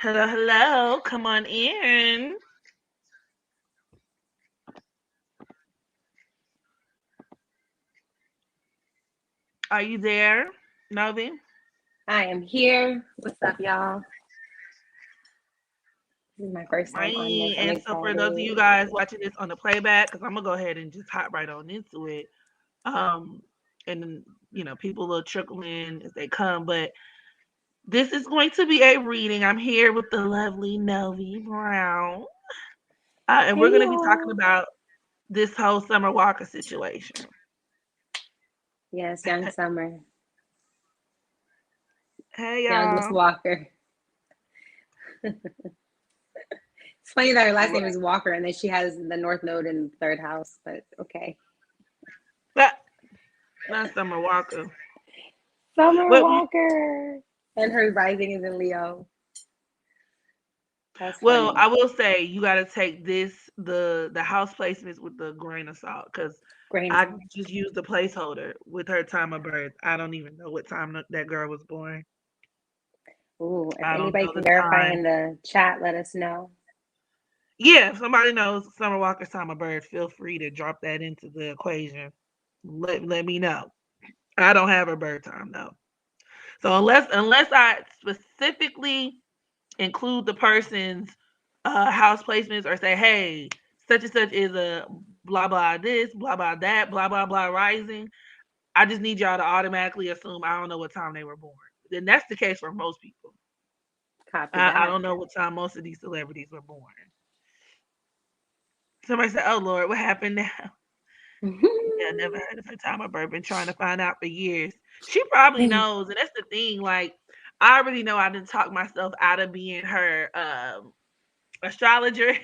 Hello, hello. Come on in. Are you there, Novi? I am here. What's up, y'all? This is my first time on Right. this. I'm And so for those of excited. you guys watching this on the playback, because I'm gonna go ahead and just hop right on into it. Um, and then people will trickle in as they come, but this is going to be a reading. I'm here with the lovely Novi Brown. And we're Hey, gonna be talking y'all. about this whole Summer Walker situation. Yes, young Summer. Hey Young Miss y'all. Walker. It's funny that her last name Right. is Walker and then she has the North Node in the third house, but okay. But not Summer Walker. Summer But Walker. And her rising is in Leo. That's well, funny. I will say you got to take the house placements with a grain of salt because Grain of I salt. just used the placeholder with her time of birth. I don't even know what time that girl was born. Ooh, if I don't anybody know can the verify time. in the chat, let us know. Yeah, if somebody knows Summer Walker's time of birth, feel free to drop that into the equation. Let me know. I don't have her birth time though. So unless I specifically include the person's house placements or say, hey, such and such is a blah blah this, blah blah that, blah blah blah rising. I just need y'all to automatically assume I don't know what time they were born. Then that's the case for most people. Copy I that. don't know what time most of these celebrities were born. Somebody said, "Oh Lord, what happened now?" Yeah, never heard of her time of birth. Been trying to find out for years. She probably knows, and that's the thing. Like, I already know I didn't talk myself out of being her astrologer.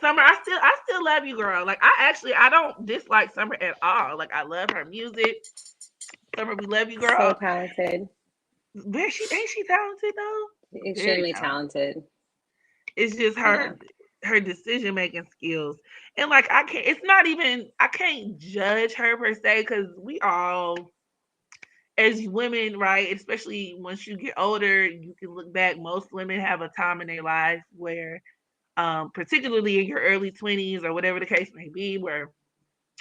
Summer, I still love you, girl. Like I don't dislike Summer at all. Like I love her music. Summer, we love you, So girl. talented. Where she ain't she talented though? Very Extremely talented. talented. It's just Yeah. her decision making skills. And like I can't it's not even I can't judge her per se because we all as women, right, especially once you get older, you can look back. Most women have a time in their life where particularly in your early 20s or whatever the case may be, where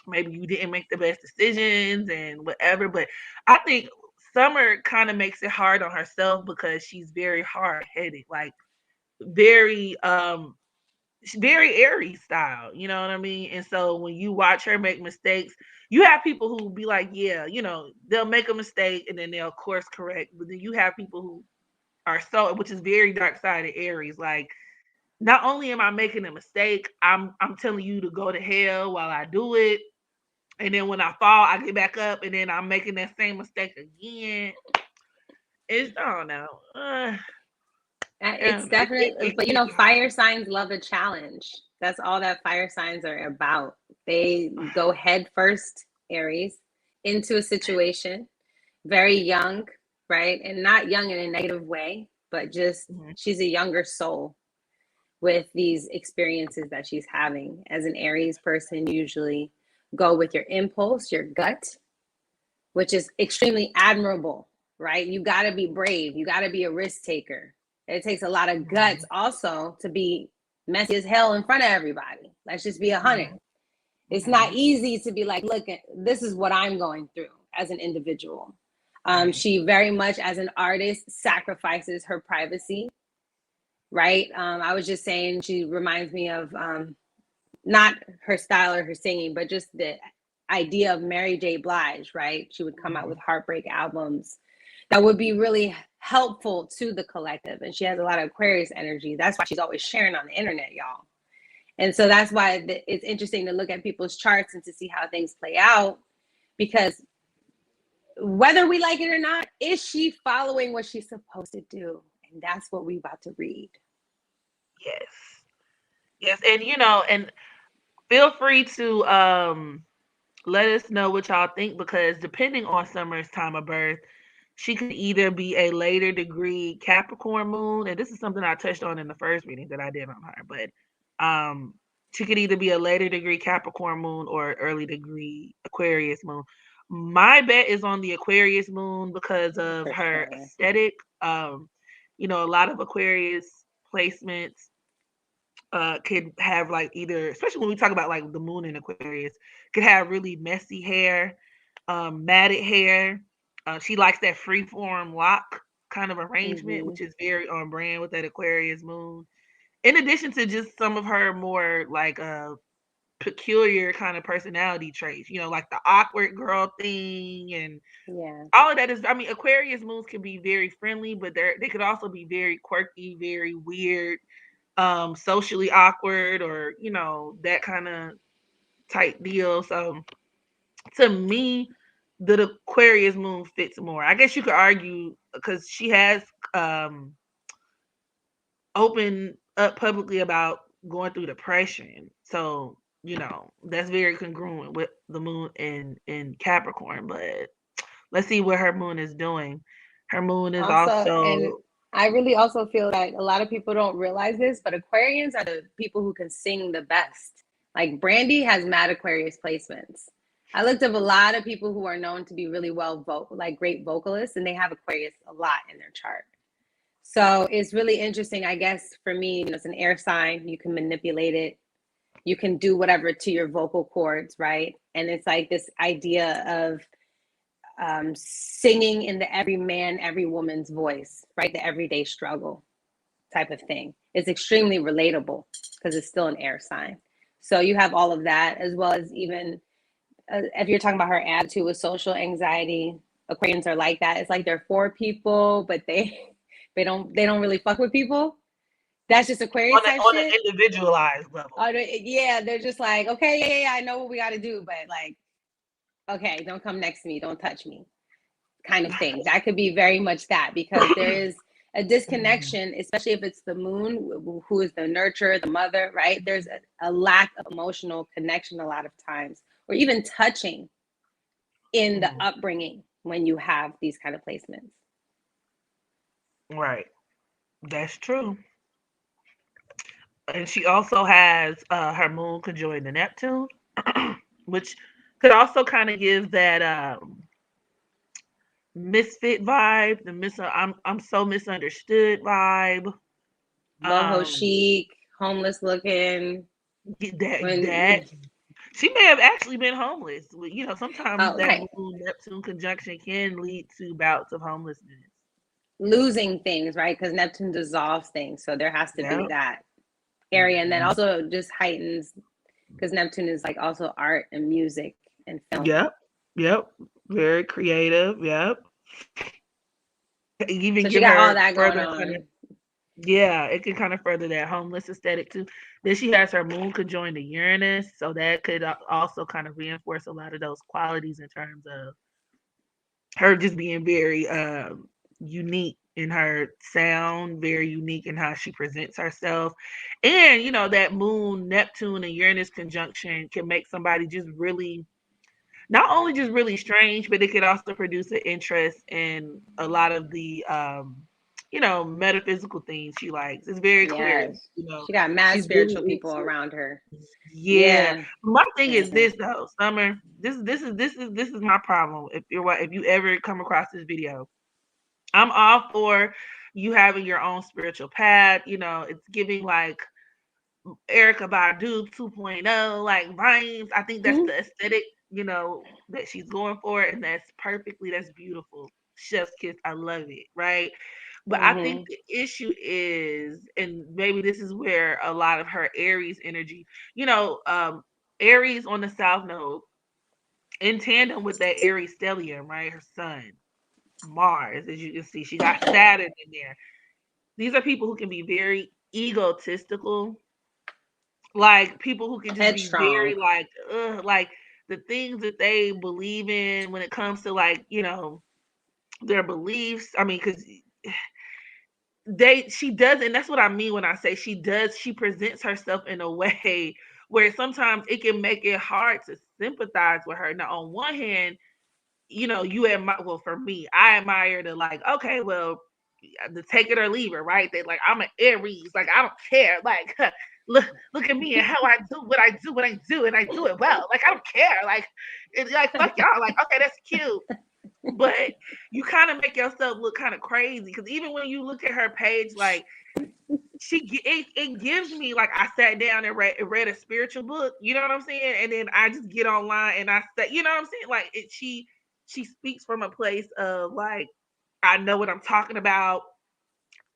maybe you didn't make the best decisions and whatever. But I think Summer kind of makes it hard on herself because she's very hard headed, like very very Aries style, you know what I mean? And so when you watch her make mistakes, you have people who be like, yeah, they'll make a mistake and then they'll course correct. But then you have people who are so, which is very dark sided Aries, like not only am I making a mistake, I'm telling you to go to hell while I do it. And then when I fall, I get back up and then I'm making that same mistake again. It's I don't know. I It's don't know. It definitely, but can get hard. fire signs love a challenge. That's all that fire signs are about. They go head first, Aries, into a situation, very young, right? And not young in a negative way, but just Mhm. she's a younger soul with these experiences that she's having. As an Aries person, usually go with your impulse, your gut, which is extremely admirable, right? You got to be brave. You got to be a risk taker. It takes a lot of guts Mhm. also to be messy as hell in front of everybody. Let's just be 100. Mhm. It's not Mhm. easy to be like, look, this is what I'm going through as an individual. Right. She very much, as an artist, sacrifices her privacy, right? I was just saying she reminds me of not her style or her singing, but just the idea of Mary J. Blige, right? She would come out with Mhm. heartbreak albums that would be really helpful to the collective. And she has a lot of Aquarius energy. That's why she's always sharing on the internet, y'all. And so that's why it's interesting to look at people's charts and to see how things play out, because whether we like it or not, is she following what she's supposed to do? And that's what we about to read. Yes. Yes. And and feel free to let us know what y'all think because depending on Summer's time of birth, she could either be a later degree Capricorn moon, and this is something I touched on in the first reading that I did on her, but she could either be a later degree Capricorn moon or early degree Aquarius moon. My bet is on the Aquarius moon because of For her sure. aesthetic. Um, a lot of Aquarius placements could have like either, especially when we talk about like the moon in Aquarius, could have really messy hair, matted hair. She likes that freeform lock kind of arrangement, Hmm. which is very on brand with that Aquarius moon. In addition to just some of her more like peculiar kind of personality traits, like the awkward girl thing and Yeah. all of that is, I mean, Aquarius moons can be very friendly, but they could also be very quirky, very weird, socially awkward, or that kind of type deal. So to me, the Aquarius moon fits more. I guess you could argue because she has um opened up publicly about going through depression. So, that's very congruent with the moon in Capricorn. But let's see what her moon is doing. Her moon is Also, and also I really also feel like a lot of people don't realize this, but Aquarians are the people who can sing the best. Like Brandy has mad Aquarius placements. I looked up a lot of people who are known to be really like great vocalists, and they have Aquarius a lot in their chart. So it's really interesting, I guess, for me, it's an air sign. You can manipulate it. You can do whatever to your vocal cords, right? And it's like this idea of singing in the every man, every woman's voice, right? The everyday struggle type of thing. It's extremely relatable because it's still an air sign. So you have all of that, as well as even if you're talking about her attitude with social anxiety. Aquarians are like that. It's like they're for people, but they don't really fuck with people. That's just Aquarius type on an shit. individualized level. Yeah, they're just like, okay, yeah, I know what we got to do, but like, okay, don't come next to me, don't touch me, kind of thing. That could be very much that because there is a disconnection, especially if it's the moon, who is the nurturer, the mother, right? There's a lack of emotional connection a lot of times, or even touching in the upbringing when you have these kind of placements. Right. That's true. And she also has her moon conjoined the Neptune, which could also kind of give that misfit vibe, the I'm so misunderstood vibe. Boho Um, chic, homeless looking. that When she may have actually been homeless. Sometimes oh that right, moon Neptune conjunction can lead to bouts of homelessness. losing things, right? Because Neptune dissolves things, so there has to be Yep. that area, and then Mhm. also just heightens because Neptune is like also art and music and film. Yep. Yep. Very creative. Yep. Even So she give got all her that going further kind of, on. yeah, it can kind of further that homeless aesthetic too. Then she has her moon conjoined to Uranus, so that could also kind of reinforce a lot of those qualities in terms of her just being very unique in her sound, very unique in how she presents herself. And that moon, Neptune, and Uranus conjunction can make somebody just really, not only just really strange, but it could also produce an interest in a lot of the metaphysical things she likes. It's very clear, Yes, she got mad she's really spiritual people into, around her. yeah. Yeah. My thing is Mm-hmm. this though, Summer. This is my problem. If you ever come across this video, I'm all for you having your own spiritual path. It's giving like Erica Badu 2.0, like vibes. I think that's the aesthetic, that she's going for, and that's beautiful. Chef's kiss. I love it, right? But I think Mm-hmm. the issue is, and maybe this is where a lot of her Aries energy, Aries on the South Node, in tandem with that Aries stellium, right? Her sun, Mars, as you can see, she got Saturn in there. These are people who can be very egotistical, like people who can just be very Headstrong. like, ugh, like the things that they believe in when it comes to like, their beliefs. I mean, because she does, and that's what I mean when I say she presents herself in a way where sometimes it can make it hard to sympathize with her. Now, on one hand, you admire, well, for me, I admire the like, okay, well, the take it or leave it, right? That like I'm an Aries, like I don't care, like look at me and how I do what I do when I do, and I do it well. Like I don't care. Like it's like fuck y'all. Like okay, that's cute, but you kind of make yourself look kind of crazy because even when you look at her page, like it gives me like I sat down and read a spiritual book. You know what I'm saying? And then I just get online and I say, you know what I'm saying? Like she speaks from a place of like I know what I'm talking about.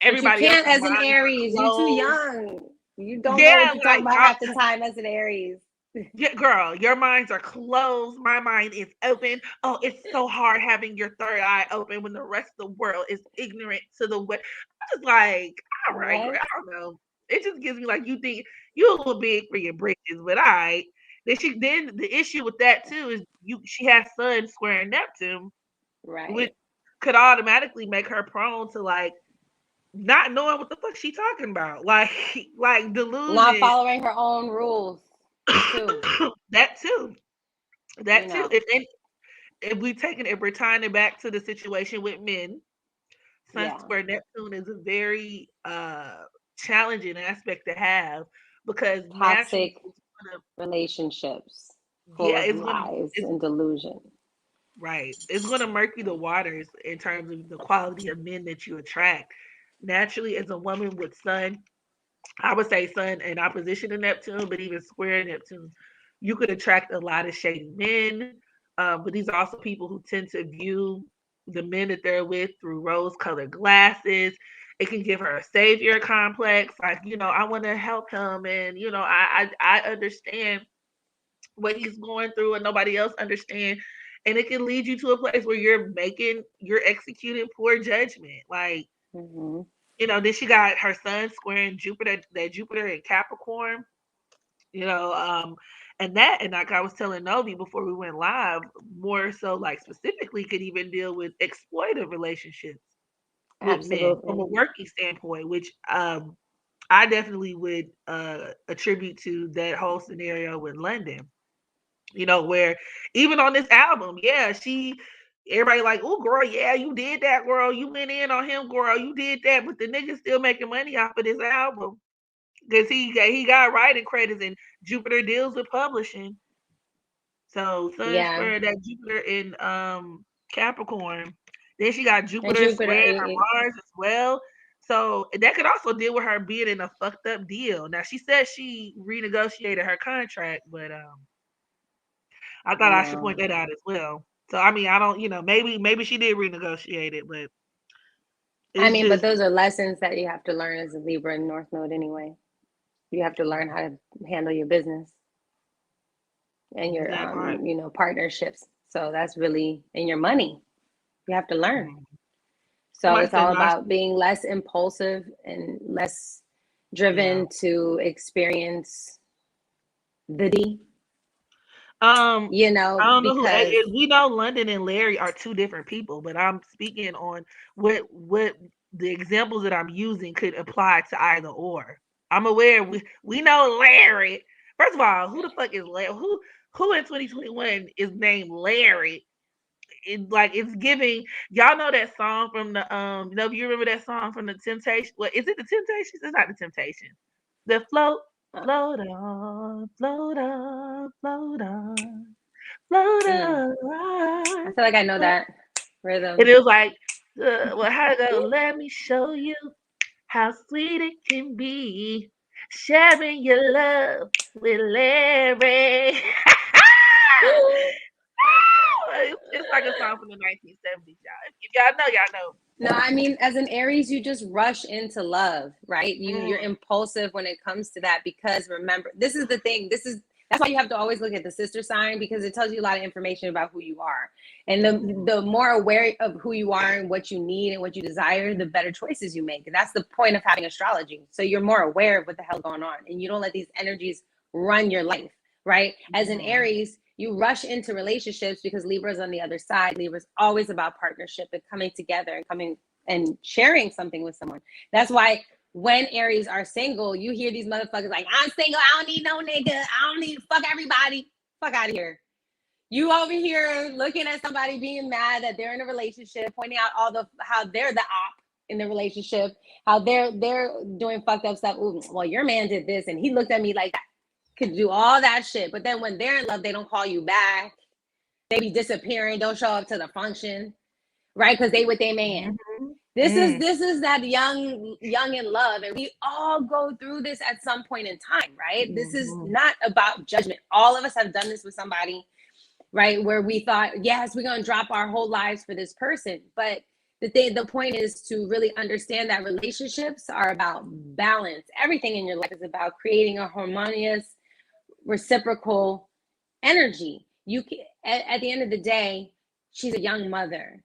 But you Everybody else's can't as an minds are Aries. You're too closed. young. You don't know Yeah, what you're talking like about half the time as an Aries. yeah, girl, your minds are closed. My mind is open. Oh, it's so hard having your third eye open when the rest of the world is ignorant to the way. I'm just like, all right, girl, What? I don't know. It just gives me like you think you're a little big for your britches, but all right. Then the issue with that too is she has Sun squaring Neptune, which Right. could automatically make her prone to like not knowing what the fuck she talking about, like like Not delusion. following her own rules, too. That too. You That too. know. If we're tying it back to the situation with men, Sun Yeah. square Neptune is a very challenging aspect to have because naturally Toxic it's gonna relationships full yeah, of it's gonna lies it's and delusion. right. It's gonna murky the waters in terms of the quality of men that you attract. Naturally, as a woman with Sun, I would say Sun in opposition to Neptune, but even square Neptune, you could attract a lot of shady men. But these are also people who tend to view the men that they're with through rose-colored glasses. It can give her a savior complex, like I want to help him, and I understand what he's going through, and nobody else understand. And it can lead you to a place where you're executing poor judgment, like Mm-hmm. then she got her Sun squaring Jupiter, that Jupiter in Capricorn, you know, um, and like I was telling Novi before we went live, more so like specifically could even deal with exploitive relationships with men from a Absolutely. working standpoint, which I definitely would attribute to that whole scenario with London. Where even on this album, yeah, everybody like, oh girl, yeah, you did that, girl. You went in on him, girl. You did that, but the nigga still making money off of this album because he got writing credits and Jupiter deals with publishing. So Sun Yeah. square that Jupiter in Capricorn. Then she got And Jupiter Jupiter, squaring her Mars as well. So that could also deal with her being in a fucked up deal. Now she said she renegotiated her contract, but I thought I should point no. that out as well. So I mean, I don't, maybe she did renegotiate it, but I it's mean, but just those are lessons that you have to learn as a Libra in North Node anyway. You have to learn how to handle your business and your that part. partnerships. So that's really in your money. You have to learn. Mhm. So Somebody it's said all no. about being less impulsive and less Yeah. driven to experience the D, Um, I don't know who A because is. We know London and Larry are two different people, but I'm speaking on what the examples that I'm using could apply to either or. I'm aware we know Larry. First of all, who the fuck is Larry? Who in 2021 is named Larry? It's giving. Y'all know that song from the you remember that song from the Temptation? What is it? The Temptations? It's not the Temptations. The uh, float on, float on, float on, float mm, I on. feel like I know And that rhythm. it was like, how to go? Let me show you how sweet it can be sharing your love with Larry. It's like a song from the 1970s, y'all. If y'all know, y'all know. No, I mean, as an Aries, you just rush into love, right? You're Mm, impulsive when it comes to that because remember, this is the thing. That's why you have to always look at the sister sign because it tells you a lot of information about who you are. And the more aware of who you are and what you need and what you desire, the better choices you make. And that's the point of having astrology. So you're more aware of what the hell's going on and you don't let these energies run your life, right? As an mm, Aries, you rush into relationships because Libra's on the other side. Libra's always about partnership and coming together and coming and sharing something with someone. That's why when Aries are single, you hear these motherfuckers like, I'm single, I don't need no nigga, I don't need fuck everybody. Fuck out of here. You over here looking at somebody being mad that they're in a relationship, pointing out all the how they're the op. in the relationship, how they're doing fucked up stuff. Ooh, well, your man did this and he looked at me like that. Could do all that shit. But then when they're in love, they don't call you back. They be disappearing, don't show up to the function, right? Because they with their man. This is that young in love, and we all go through this at some point in time, right? This is not about judgment. All of us have done this with somebody, right? Where we thought, yes, we're gonna drop our whole lives for this person. But the point is to really understand that relationships are about balance. Everything in your life is about creating a harmonious, reciprocal energy. You can, at the end of the day, she's a young mother,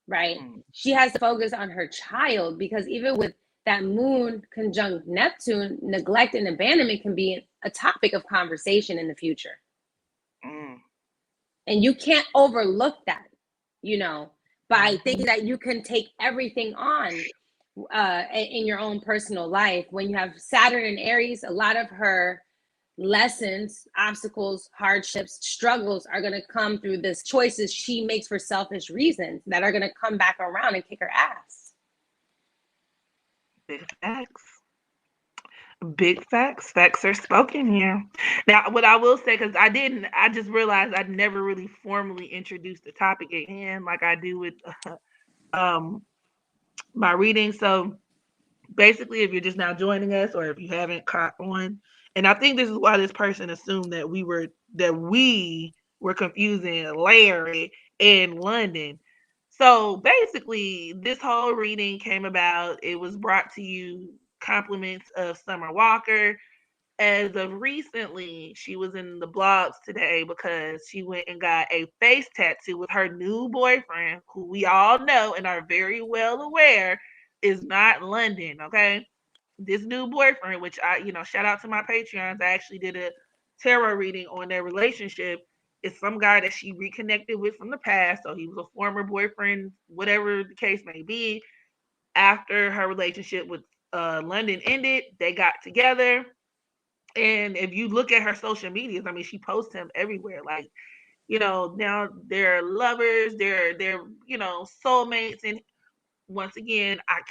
right? She has to focus on her child, because even with that moon conjunct Neptune, neglect and abandonment can be a topic of conversation in the future. And you can't overlook that, by thinking that you can take everything on in your own personal life. When you have Saturn and Aries, a lot of her lessons, obstacles, hardships, struggles are going to come through this choices she makes for selfish reasons that are going to come back around and kick her ass. Big facts. Big facts. Facts are spoken here. Now, what I will say, because I just realized I'd never really formally introduced the topic at hand like I do with my reading. So basically, if you're just now joining us, or if you haven't caught on, and I think this is why this person assumed that we were confusing Larry and London. So basically, this whole reading came about. It was brought to you compliments of Summer Walker. As of recently, she was in the blogs today because she went and got a face tattoo with her new boyfriend, who we all know and are very well aware is not London, okay? This new boyfriend, which shout out to my Patreons. I actually did a tarot reading on their relationship. It's some guy that she reconnected with from the past. So he was a former boyfriend, whatever the case may be. After her relationship with London ended, they got together. And if you look at her social medias, I mean, she posts him everywhere. Like, now they're lovers, they're soulmates. And once again, I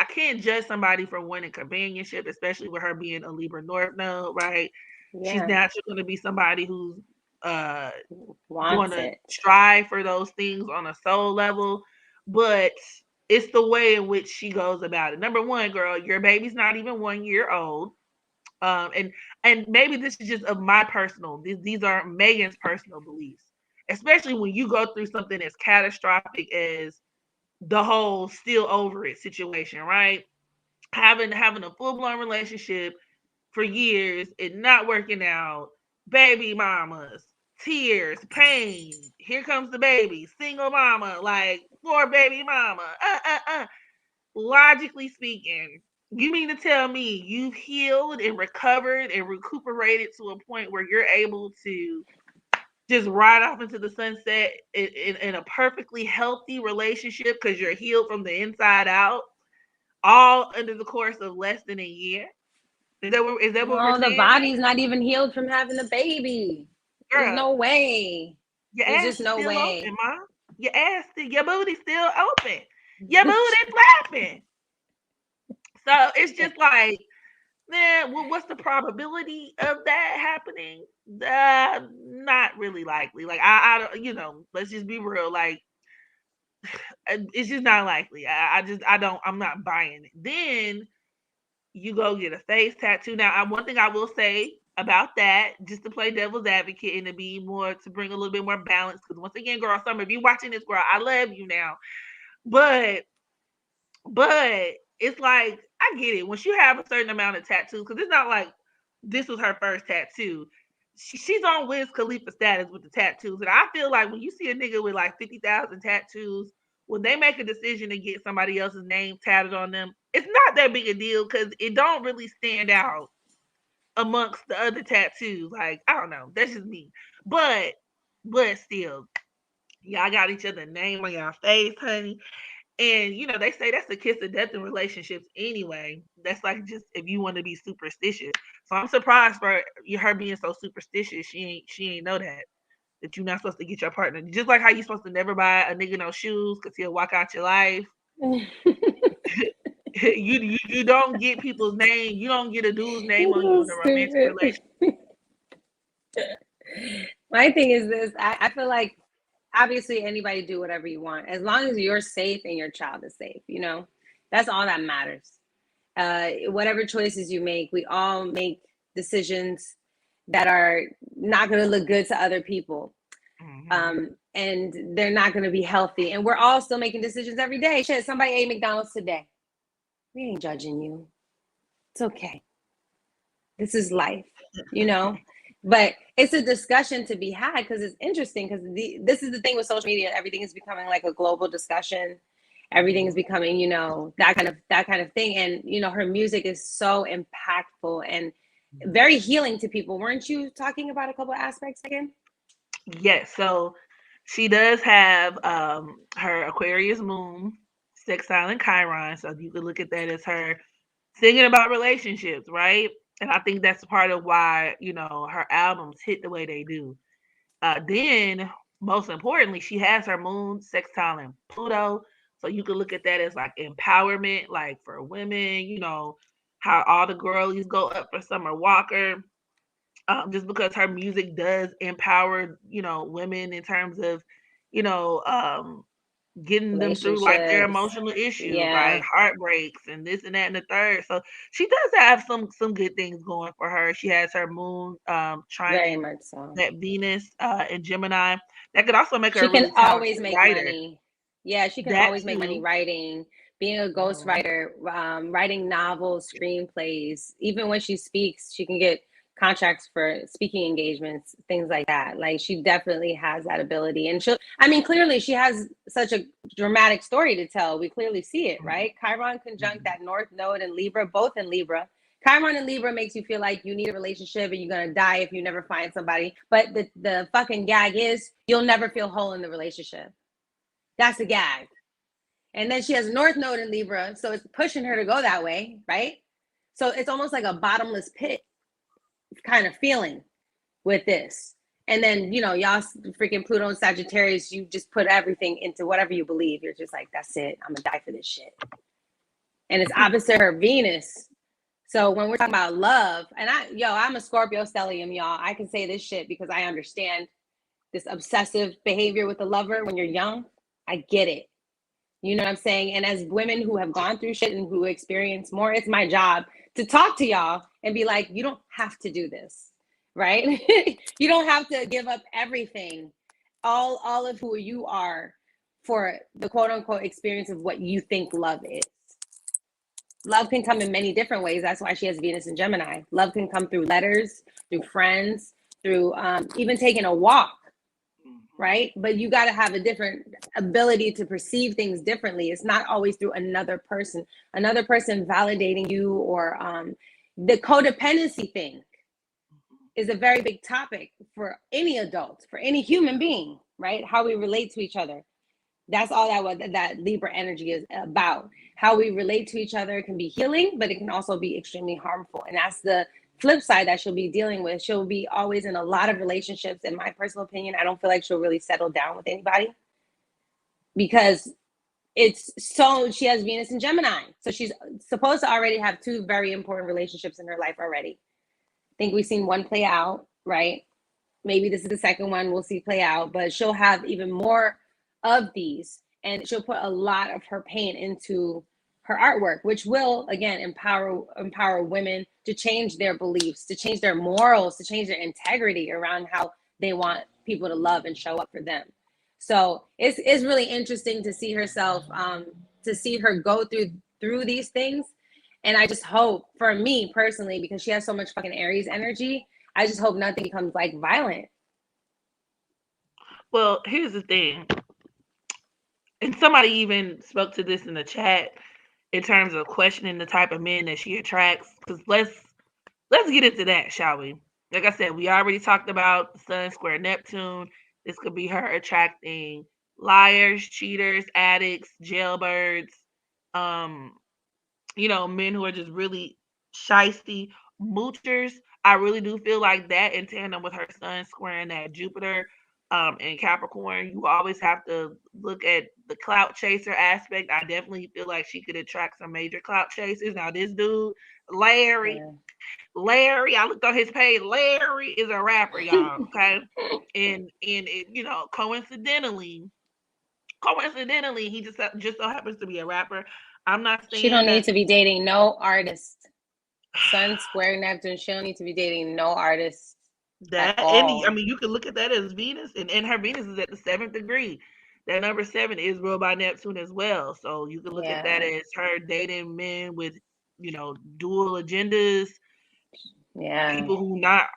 can't judge somebody for wanting companionship, especially with her being a Libra North node, right? Yeah. She's naturally going to be somebody who's going to strive for those things on a soul level, but it's the way in which she goes about it. Number one, girl, your baby's not even 1 year old. And maybe this is just of my personal, these are Megan's personal beliefs, especially when you go through something as catastrophic as the whole still over it situation, right? Having a full-blown relationship for years and not working out, baby mamas, tears, pain, here comes the baby, single mama, like poor baby mama. Logically speaking, you mean to tell me you've healed and recovered and recuperated to a point where you're able to just ride off into the sunset in a perfectly healthy relationship because you're healed from the inside out, all under the course of less than a year? Is that what we're saying? The body's not even healed from having a baby. Girl, there's no way. There's just no way. Open, Mom. Your booty's still open. Your booty flapping. So it's just like, man, what's the probability of that happening? Not really likely. Like I let's just be real. Like it's just not likely. I'm not buying it. Then you go get a face tattoo. Now, one thing I will say about that, just to play devil's advocate and to bring a little bit more balance, because once again, girl, Summer, if you're watching this, girl, I love you now, but it's like, I get it. Once you have a certain amount of tattoos, because it's not like this was her first tattoo. She's on Wiz Khalifa status with the tattoos. And I feel like when you see a nigga with like 50,000 tattoos, when they make a decision to get somebody else's name tatted on them, it's not that big a deal because it don't really stand out amongst the other tattoos. Like, I don't know. That's just me. But still, y'all got each other name on y'all face, honey. And they say that's the kiss of death in relationships anyway. That's like, just if you want to be superstitious. So I'm surprised for her being so superstitious. She ain't know that you're not supposed to get your partner. Just like how you're supposed to never buy a nigga no shoes because he'll walk out your life. You don't get people's name. You don't get a dude's name on you So in a romantic stupid. relationship. My thing is this: I feel like obviously anybody do whatever you want as long as you're safe and your child is safe. You know, that's all that matters. Whatever choices you make, we all make decisions that are not going to look good to other people. Mm-hmm. And they're not going to be healthy. And we're all still making decisions every day. Shit, somebody ate McDonald's today. We ain't judging you. It's okay. This is life, you know? But it's a discussion to be had because it's interesting because this is the thing with social media. Everything is becoming like a global discussion. Everything is becoming, you know, that kind of thing. And, you know, her music is so impactful and very healing to people. Weren't you talking about a couple of aspects again? Yes, so she does have her Aquarius moon, sextile and Chiron. So you could look at that as her singing about relationships, right? And I think that's part of why, her albums hit the way they do. Then, most importantly, she has her moon sextile and Pluto. So you could look at that as like empowerment, like for women, how all the girlies go up for Summer Walker. Just because her music does empower, women in terms of, you know, um, getting them through like their Relationships. emotional issues, right? Yeah, Heartbreaks and this and that and the third. So she does have some good things going for her. She has her moon very trining much so. that Venus in Gemini. That could also make her She a can really talented always make writer. money. Yeah, she can That always make money too. writing, being a Mhm. ghostwriter, writing novels, screenplays. Even when she speaks, she can get contracts for speaking engagements, things like that. Like she definitely has that ability. And she'll, I mean, clearly she has such a dramatic story to tell. We clearly see it, Mhm. right? Chiron conjunct Mhm. that North Node in Libra, both in Libra. Chiron and Libra makes you feel like you need a relationship and you're gonna die if you never find somebody. But the fucking gag is you'll never feel whole in the relationship. That's the gag. And then she has North Node in Libra, so it's pushing her to go that way, right? So it's almost like a bottomless pit kind of feeling with this. And then, you know, y'all freaking Pluto and Sagittarius, you just put everything into whatever you believe. You're just like, that's it. I'm gonna die for this shit. And it's opposite her Venus. So when we're talking about love, and I'm a Scorpio stellium, y'all. I can say this shit because I understand this obsessive behavior with the lover when you're young. I get it. You know what I'm saying? And as women who have gone through shit and who experience more, it's my job to talk to y'all and be like, you don't have to do this, right? You don't have to give up everything, all of who you are for the quote unquote experience of what you think love is. Love can come in many different ways. That's why she has Venus and Gemini. Love can come through letters, through friends, through even taking a walk, Mhm. right? But you got to have a different ability to perceive things differently. It's not always through another person validating you or the codependency thing is a very big topic for any adult, for any human being, right? How we relate to each other. That's all that Libra energy is about. How we relate to each other can be healing, but it can also be extremely harmful. And that's the flip side that she'll be dealing with. She'll be always in a lot of relationships. In my personal opinion, I don't feel like she'll really settle down with anybody because she has Venus and Gemini. So she's supposed to already have two very important relationships in her life already. I think we've seen one play out, right? Maybe this is the second one we'll see play out, but she'll have even more of these and she'll put a lot of her pain into her artwork, which will again empower women to change their beliefs, to change their morals, to change their integrity around how they want people to love and show up for them. So it's really interesting to see herself, to see her go through these things. And I just hope, for me personally, because she has so much fucking Aries energy, I just hope nothing becomes like violent. Well, here's the thing, and somebody even spoke to this in the chat in terms of questioning the type of men that she attracts. Because let's get into that, shall we? Like I said, we already talked about the Sun square Neptune. This could be her attracting liars, cheaters, addicts, jailbirds, um, men who are just really shisty, moochers. I really do feel like that in tandem with her Sun squaring that Jupiter. in Capricorn, you always have to look at the clout chaser aspect. I definitely feel like she could attract some major clout chasers. Now, this dude, Larry, Yeah. Larry, I looked on his page. Larry is a rapper, y'all. Okay, and it, coincidentally, he just so happens to be a rapper. I'm not She saying don't need that to be dating no artist. Sun square Neptune. She don't need to be dating no artist at that any. I all. mean, you can look at that as Venus, and her Venus is at the seventh degree. That number seven is ruled by Neptune as well, so you can look at that Yeah. as her dating men with, dual agendas, Yeah. people who not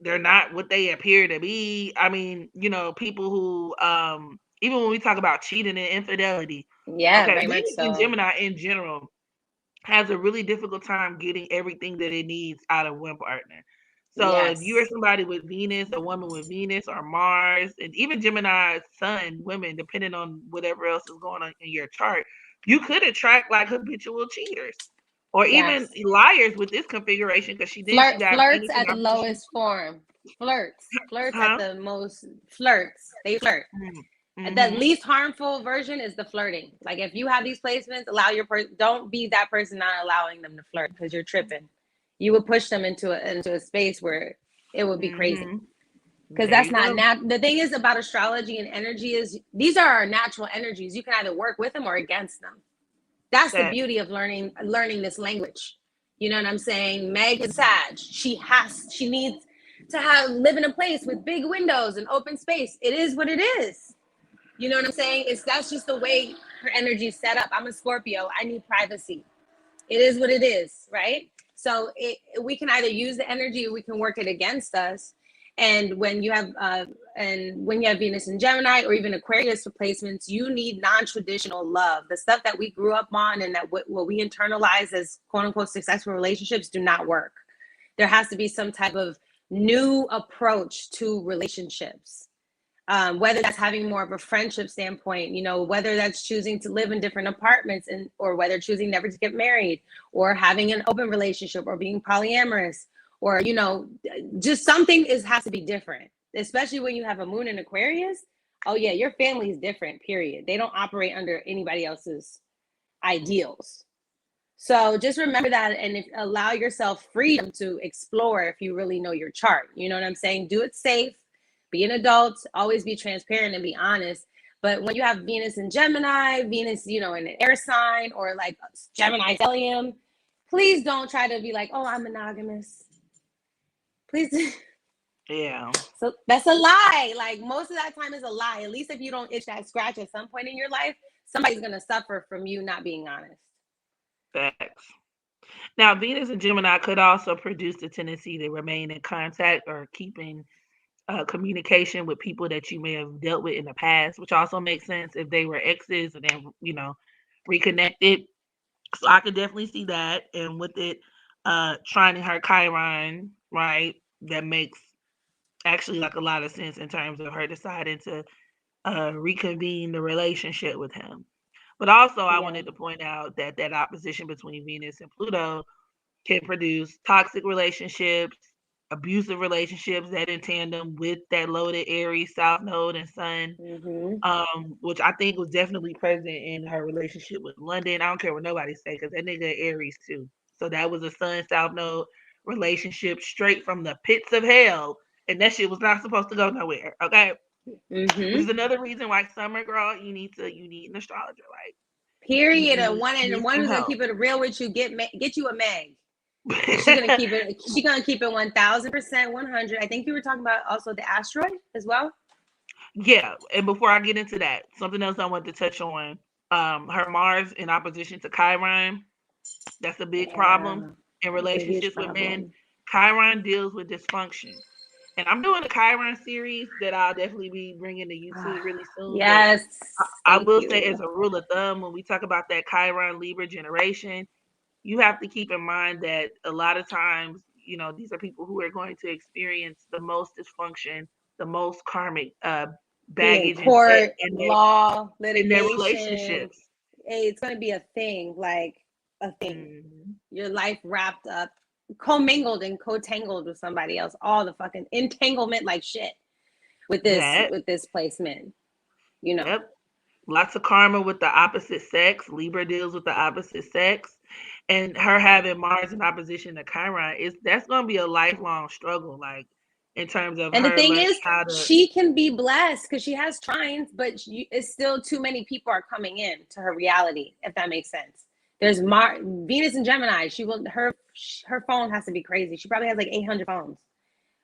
they're not what they appear to be. I mean, people who even when we talk about cheating and infidelity, Yeah, okay, very much Venus and so. Gemini in general has a really difficult time getting everything that it needs out of one partner. So if you are Yes. somebody with Venus, a woman with Venus or Mars, and even Gemini Sun women, depending on whatever else is going on in your chart, you could attract like habitual cheaters or even Yes. liars with this configuration because she got Flirts Venus in at the opposition. lowest form. Flirts at Huh? the most. Flirts. They flirt. The Mm-hmm. least harmful version is the flirting. Like if you have these placements, allow your person. Don't be that person not allowing them to flirt because you're tripping. You would push them into a space where it would be crazy. Mm-hmm. Because There that's you not go. the thing is about astrology and energy is these are our natural energies. You can either work with them or against them. That's the That. beauty of learning this language. You know what I'm saying? Meg is Sag. She needs to have live in a place with big windows and open space. It is what it is. You know what I'm saying? That's just the way her energy is set up. I'm a Scorpio. I need privacy. It is what it is, right? So we can either use the energy or we can work it against us. And when you have Venus in Gemini or even Aquarius replacements, you need non-traditional love. The stuff that we grew up on and that what we internalize as quote unquote successful relationships do not work. There has to be some type of new approach to relationships, whether that's having more of a friendship standpoint, whether that's choosing to live in different apartments or whether choosing never to get married or having an open relationship or being polyamorous or, just something has to be different, especially when you have a moon in Aquarius. Oh yeah, your family is different, period. They don't operate under anybody else's ideals. So just remember that and allow yourself freedom to explore if you really know your chart. You know what I'm saying? Do it safe, be an adult, always be transparent and be honest. But when you have Venus in Gemini, Venus, in an air sign or like Gemini stellium, please don't try to be like, oh, I'm monogamous. Please. Yeah. So that's a lie. Like most of that time is a lie. At least if you don't itch that scratch at some point in your life, somebody's going to suffer from you not being honest. Facts. Now, Venus and Gemini could also produce the tendency to remain in contact or keeping communication with people that you may have dealt with in the past, which also makes sense if they were exes and then, reconnected. So I could definitely see that. And with it, trying to her Chiron, right, that makes actually like a lot of sense in terms of her deciding to reconvene the relationship with him. But also, I Yeah. wanted to point out that that opposition between Venus and Pluto can produce toxic relationships, abusive relationships that in tandem with that loaded Aries South Node and Sun, Mm-hmm. which I think was definitely present in her relationship with London. I don't care what nobody say because that nigga Aries too. So that was a Sun South Node relationship straight from the pits of hell, and that shit was not supposed to go nowhere. Okay, which is Mm-hmm. another reason why summer girl, you need an astrologer. Like you Period. And need one you and need one some who's gonna help. keep it real with you. Get you a Meg. She's gonna keep it. She's gonna keep it 1,000%, 100. I think you were talking about also the asteroid as well. Yeah, and before I get into that, something else I want to touch on. Her Mars in opposition to Chiron, that's a big problem Yeah, in it's a huge relationships with men. problem. Chiron deals with dysfunction. And I'm doing a Chiron series that I'll definitely be bringing to YouTube really soon. But Yes, I thank will say, as you. a rule of thumb, when we talk about that Chiron Libra generation, you have to keep in mind that a lot of times, these are people who are going to experience the most dysfunction, the most karmic Be in baggage court, in law, their litigation. relationships. Hey, it's gonna be a thing, like a thing. Mhm. Your life wrapped up, commingled and co-tangled with somebody else. All the fucking entanglement, like shit. with this placement, you know. Yep. Lots of karma with the opposite sex. Libra deals with the opposite sex. And her having Mars in opposition to Chiron, that's gonna be a lifelong struggle, like in terms of And the her thing learning is, how to. she can be blessed because she has trines, but it's still too many people are coming in to her reality, if that makes sense. There's Venus and Gemini. Her phone has to be crazy. She probably has like 800 phones,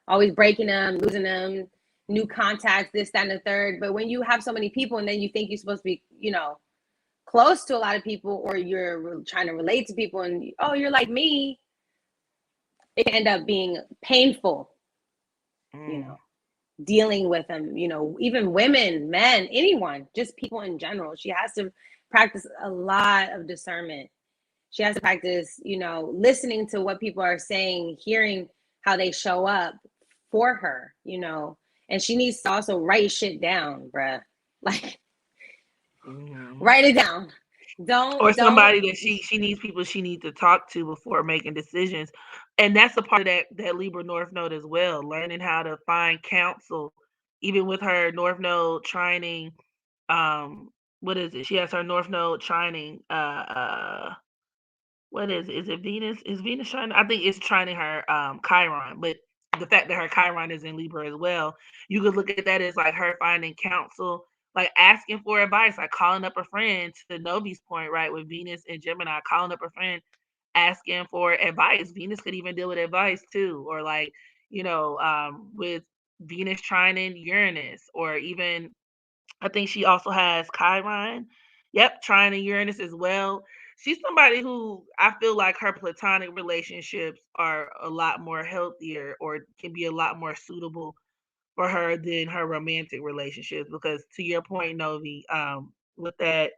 always breaking them, losing them, new contacts, this, that, and the third. But when you have so many people, and then you think you're supposed to be, close to a lot of people, or you're trying to relate to people, and you're like me, it can end up being painful. Dealing with them, even women, men, anyone, just people in general. She has to practice a lot of discernment. She has to practice, listening to what people are saying, hearing how they show up for her, and she needs to also write shit down, bruh. Like, write it down. Somebody that she needs people she needs to talk to before making decisions. And that's a part of that Libra North Node as well, learning how to find counsel, even with her North Node trining. What is it? She has her North Node trining. What is it? Is it Venus? Is Venus trining? I think it's trining her Chiron, but the fact that her Chiron is in Libra as well, you could look at that as like her finding counsel, like asking for advice, like calling up a friend, to Novi's point, right? With Venus and Gemini, calling up a friend, asking for advice. Venus could even deal with advice too, or like, with Venus trining Uranus, or even I think she also has Chiron. Yep, trining Uranus as well. She's somebody who I feel like her platonic relationships are a lot more healthier, or can be a lot more suitable for her than her romantic relationships. Because to your point, Novi, with that,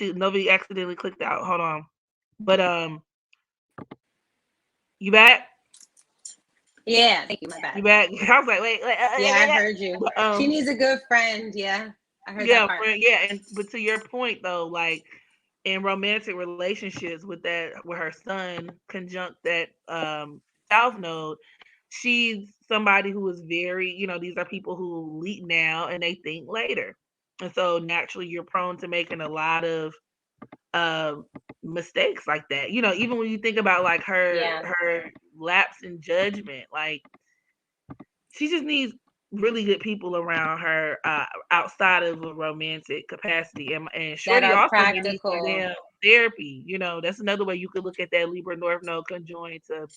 Novi accidentally clicked out. Hold on, but you back? Yeah, thank you. My bad. You back? I was like, wait. Yeah, I heard you. But, she needs a good friend. Yeah, I heard that part. But to your point though, like in romantic relationships with her sun conjunct that South Node, she's somebody who is very, these are people who lead now and they think later. And so naturally you're prone to making a lot of mistakes like that. Even when you think about like her lapse in judgment, like she just needs really good people around her outside of a romantic capacity. And Shorty also needs some damn therapy. That's another way you could look at that Libra North Node conjoined to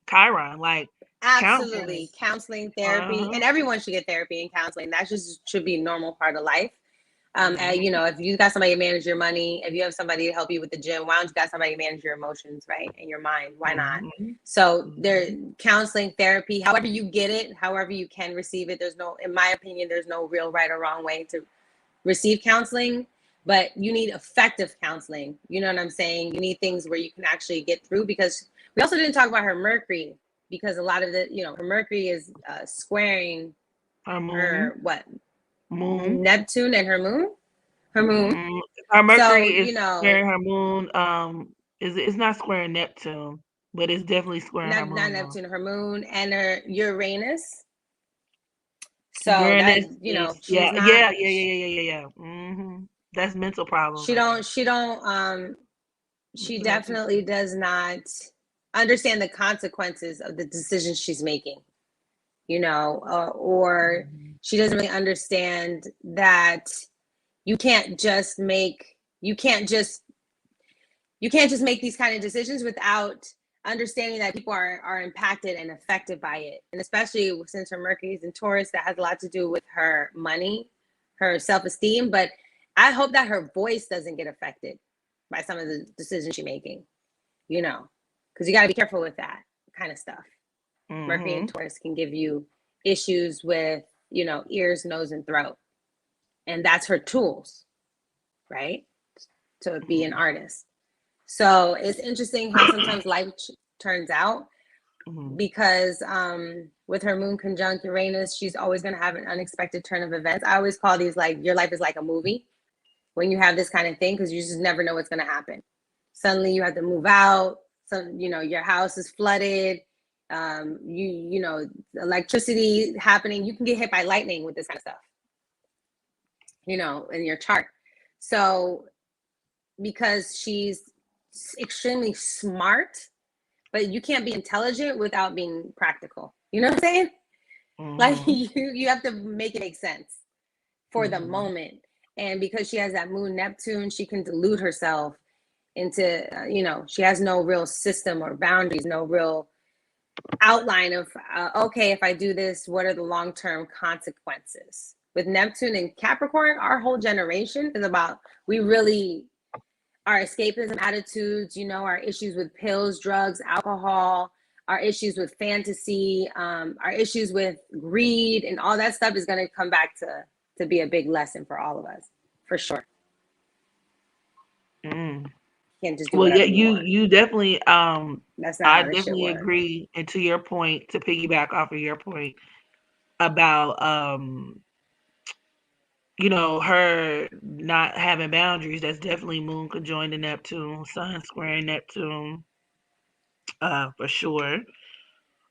Chiron. Like, absolutely, counseling, therapy, and everyone should get therapy and counseling. That just should be a normal part of life. And, if you got somebody to manage your money, if you have somebody to help you with the gym, why don't you got somebody to manage your emotions, right? And your mind, why not? So there, counseling, therapy, however you get it, however you can receive it. In my opinion, there's no real right or wrong way to receive counseling, but you need effective counseling. You know what I'm saying? You need things where you can actually get through, because we also didn't talk about her Mercury, because a lot of her Mercury is squaring her moon. Neptune and her moon. Her moon. Her Mercury is squaring her moon. It's not squaring Neptune, but it's definitely squaring her moon. Not Neptune, her moon, and her Uranus. So Uranus, she's not. Yeah. That's mental problems. She definitely does not understand the consequences of the decisions she's making. Or she doesn't really understand that you can't just make these kind of decisions without understanding that people are impacted and affected by it. And especially since her Mercury is in Taurus, that has a lot to do with her money, her self-esteem. But I hope that her voice doesn't get affected by some of the decisions she's making, because you got to be careful with that kind of stuff. Mercury and Taurus can give you issues with, ears, nose, and throat. And that's her tools, right? To be an artist. So it's interesting how sometimes life turns out, because with her moon conjunct Uranus, she's always going to have an unexpected turn of events. I always call these like your life is like a movie when you have this kind of thing, because you just never know what's going to happen. Suddenly you have to move out. So, your house is flooded. You know, electricity happening. You can get hit by lightning with this kind of stuff, you know, in your chart. So because she's extremely smart, but you can't be intelligent without being practical. You know what I'm saying? Like you have to make it make sense for the moment. And because she has that moon Neptune, she can delude herself into, you know, she has no real system or boundaries, no real outline of, okay, if I do this, what are the long-term consequences? With Neptune and Capricorn, our whole generation is about, we really, our escapism attitudes, you know, our issues with pills, drugs, alcohol, our issues with fantasy, our issues with greed, and all that stuff is going to come back to be a big lesson for all of us, for sure. Can't just do Well, yeah, whatever you want. you definitely That's not I how this shit definitely works. agree. And to your point, to piggyback off of your point about you know, her not having boundaries, that's definitely moon conjoined to Neptune, sun squaring Neptune, for sure.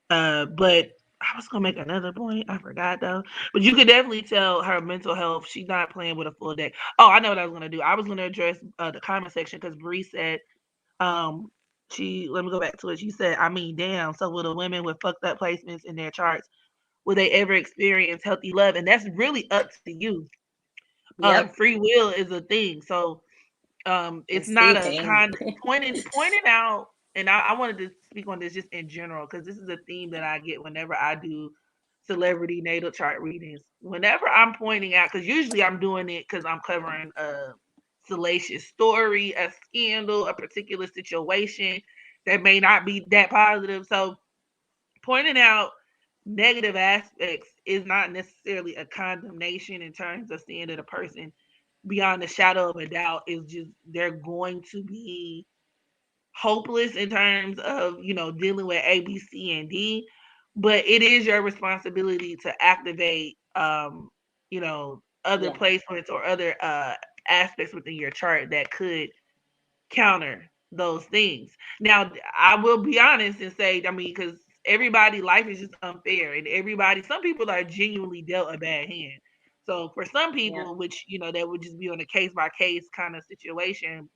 But I was gonna make another point. I forgot though. But you could definitely tell her mental health. She's not playing with a full deck. Oh, I know what I was gonna do. I was gonna address the comment section because Bree said, um, she let me go back to it. She said, I mean, damn. So will the women with fucked up placements in their charts, will they ever experience healthy love? And that's really up to you. Yep. Free will is a thing. So it's It's not the a thing. kind pointing out, and I wanted to speak on this just in general because this is a theme that I get whenever I do celebrity natal chart readings. Whenever I'm pointing out, because usually I'm doing it because I'm covering a salacious story, a scandal, a particular situation that may not be that positive. So pointing out negative aspects is not necessarily a condemnation in terms of seeing that a person beyond a shadow of a doubt is just they're going to be hopeless in terms of dealing with A, B, C, and D. But it is your responsibility to activate other Yeah. placements or other aspects within your chart that could counter those things. Now, I will be honest and say, I mean, because everybody life is just unfair, and some people are genuinely dealt a bad hand. So for some Yeah. people, which that would just be on a case by case kind of situation,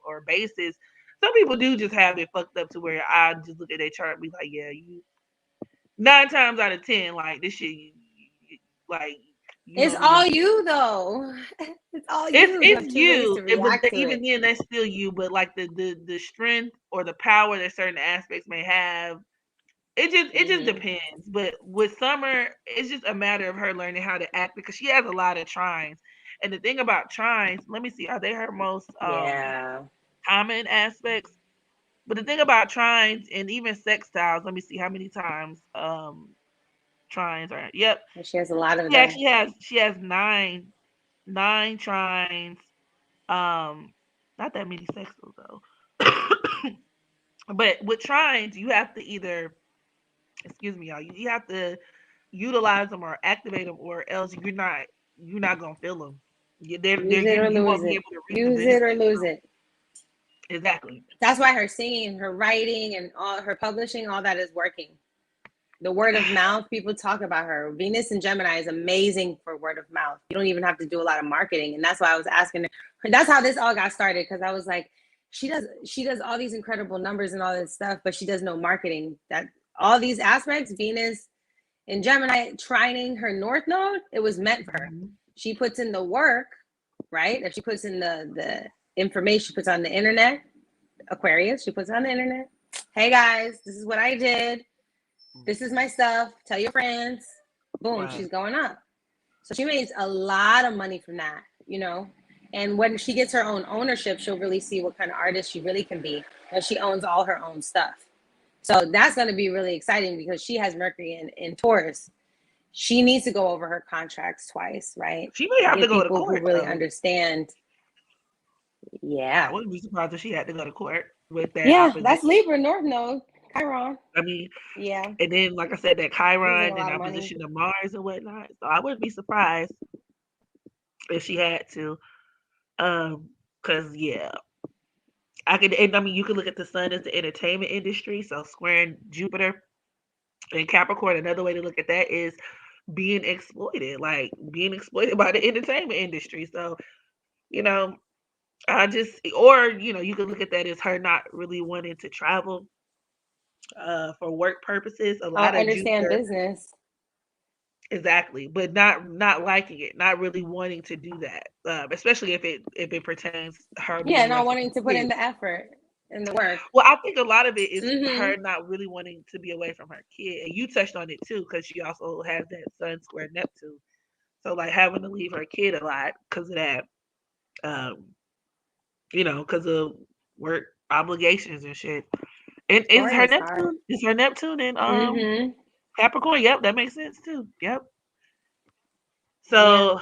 or basis. Some people do just have it fucked up to where I just look at their chart and be like, yeah, you 9 times out of 10, like this shit, like you It's don't even all you though. It's all It's you. You it's have 2 ways you, to but react to even it. then, that's still you. But like the strength or the power that certain aspects may have, it just depends. But with Summer, it's just a matter of her learning how to act because she has a lot of trines. And the thing about trines, let me see, are they her most Yeah. common aspects? But the thing about trines and even sextiles, let me see how many times trines are. Yep, She has a lot of she them. actually has nine trines. Um, Not that many sextiles though. But with trines, you have to either, excuse me, y'all, you have to utilize them or activate them, or else you're not gonna feel them. Use it or You lose won't be it. able to reap the Use it or benefits. lose it. Exactly. That's why her singing, her writing, and all her publishing, all that is working. The word of mouth, people talk about her. Venus and Gemini is amazing for word of mouth. You don't even have to do a lot of marketing. And that's why I was asking her. That's how this all got started. Because I was like, she does all these incredible numbers and all this stuff, but she does no marketing. That all these aspects, Venus and Gemini trining her North Node, it was meant for her. Mhm. She puts in the work, right? If she puts in the information, she puts on the internet, Aquarius, she puts on the internet. Hey guys, this is what I did. This is my stuff. Tell your friends. Boom, Right. she's going up. So she makes a lot of money from that, you know. And when she gets her own ownership, she'll really see what kind of artist she really can be. And she owns all her own stuff. So that's going to be really exciting because she has Mercury in Taurus. She needs to go over her contracts twice, right? She may have to Get go to people who court really though. understand. I Yeah. wouldn't be surprised if she had to go to court with that Yeah, opposition. that's Libra North Node, Chiron. I mean, Yeah, and then like I said, that losing a Chiron in lot of money. opposition to Mars and whatnot. So I wouldn't be surprised if she had to. Cause yeah, I could, and I mean, you could look at the sun as the entertainment industry. So squaring Jupiter, And Capricorn, another way to look at that is being exploited, like being exploited by the entertainment industry. So, you know, I just, or, you could look at that as her not really wanting to travel for work purposes. A I'll lot of understand Jupiter, business. exactly, but not liking it, not really wanting to do that, especially if it pertains her being Yeah, away not from wanting her to put in kids. the effort and the work. Well, I think a lot of it is Mm-hmm. her not really wanting to be away from her kid, and you touched on it too, because she also has that Sun square Neptune. So like having to leave her kid a lot because of that, um, because of work obligations and shit. And is her Taurus hard. Neptune? Is her Neptune in Mm-hmm. Capricorn? Yep, that makes sense too. Yep. Yeah. So,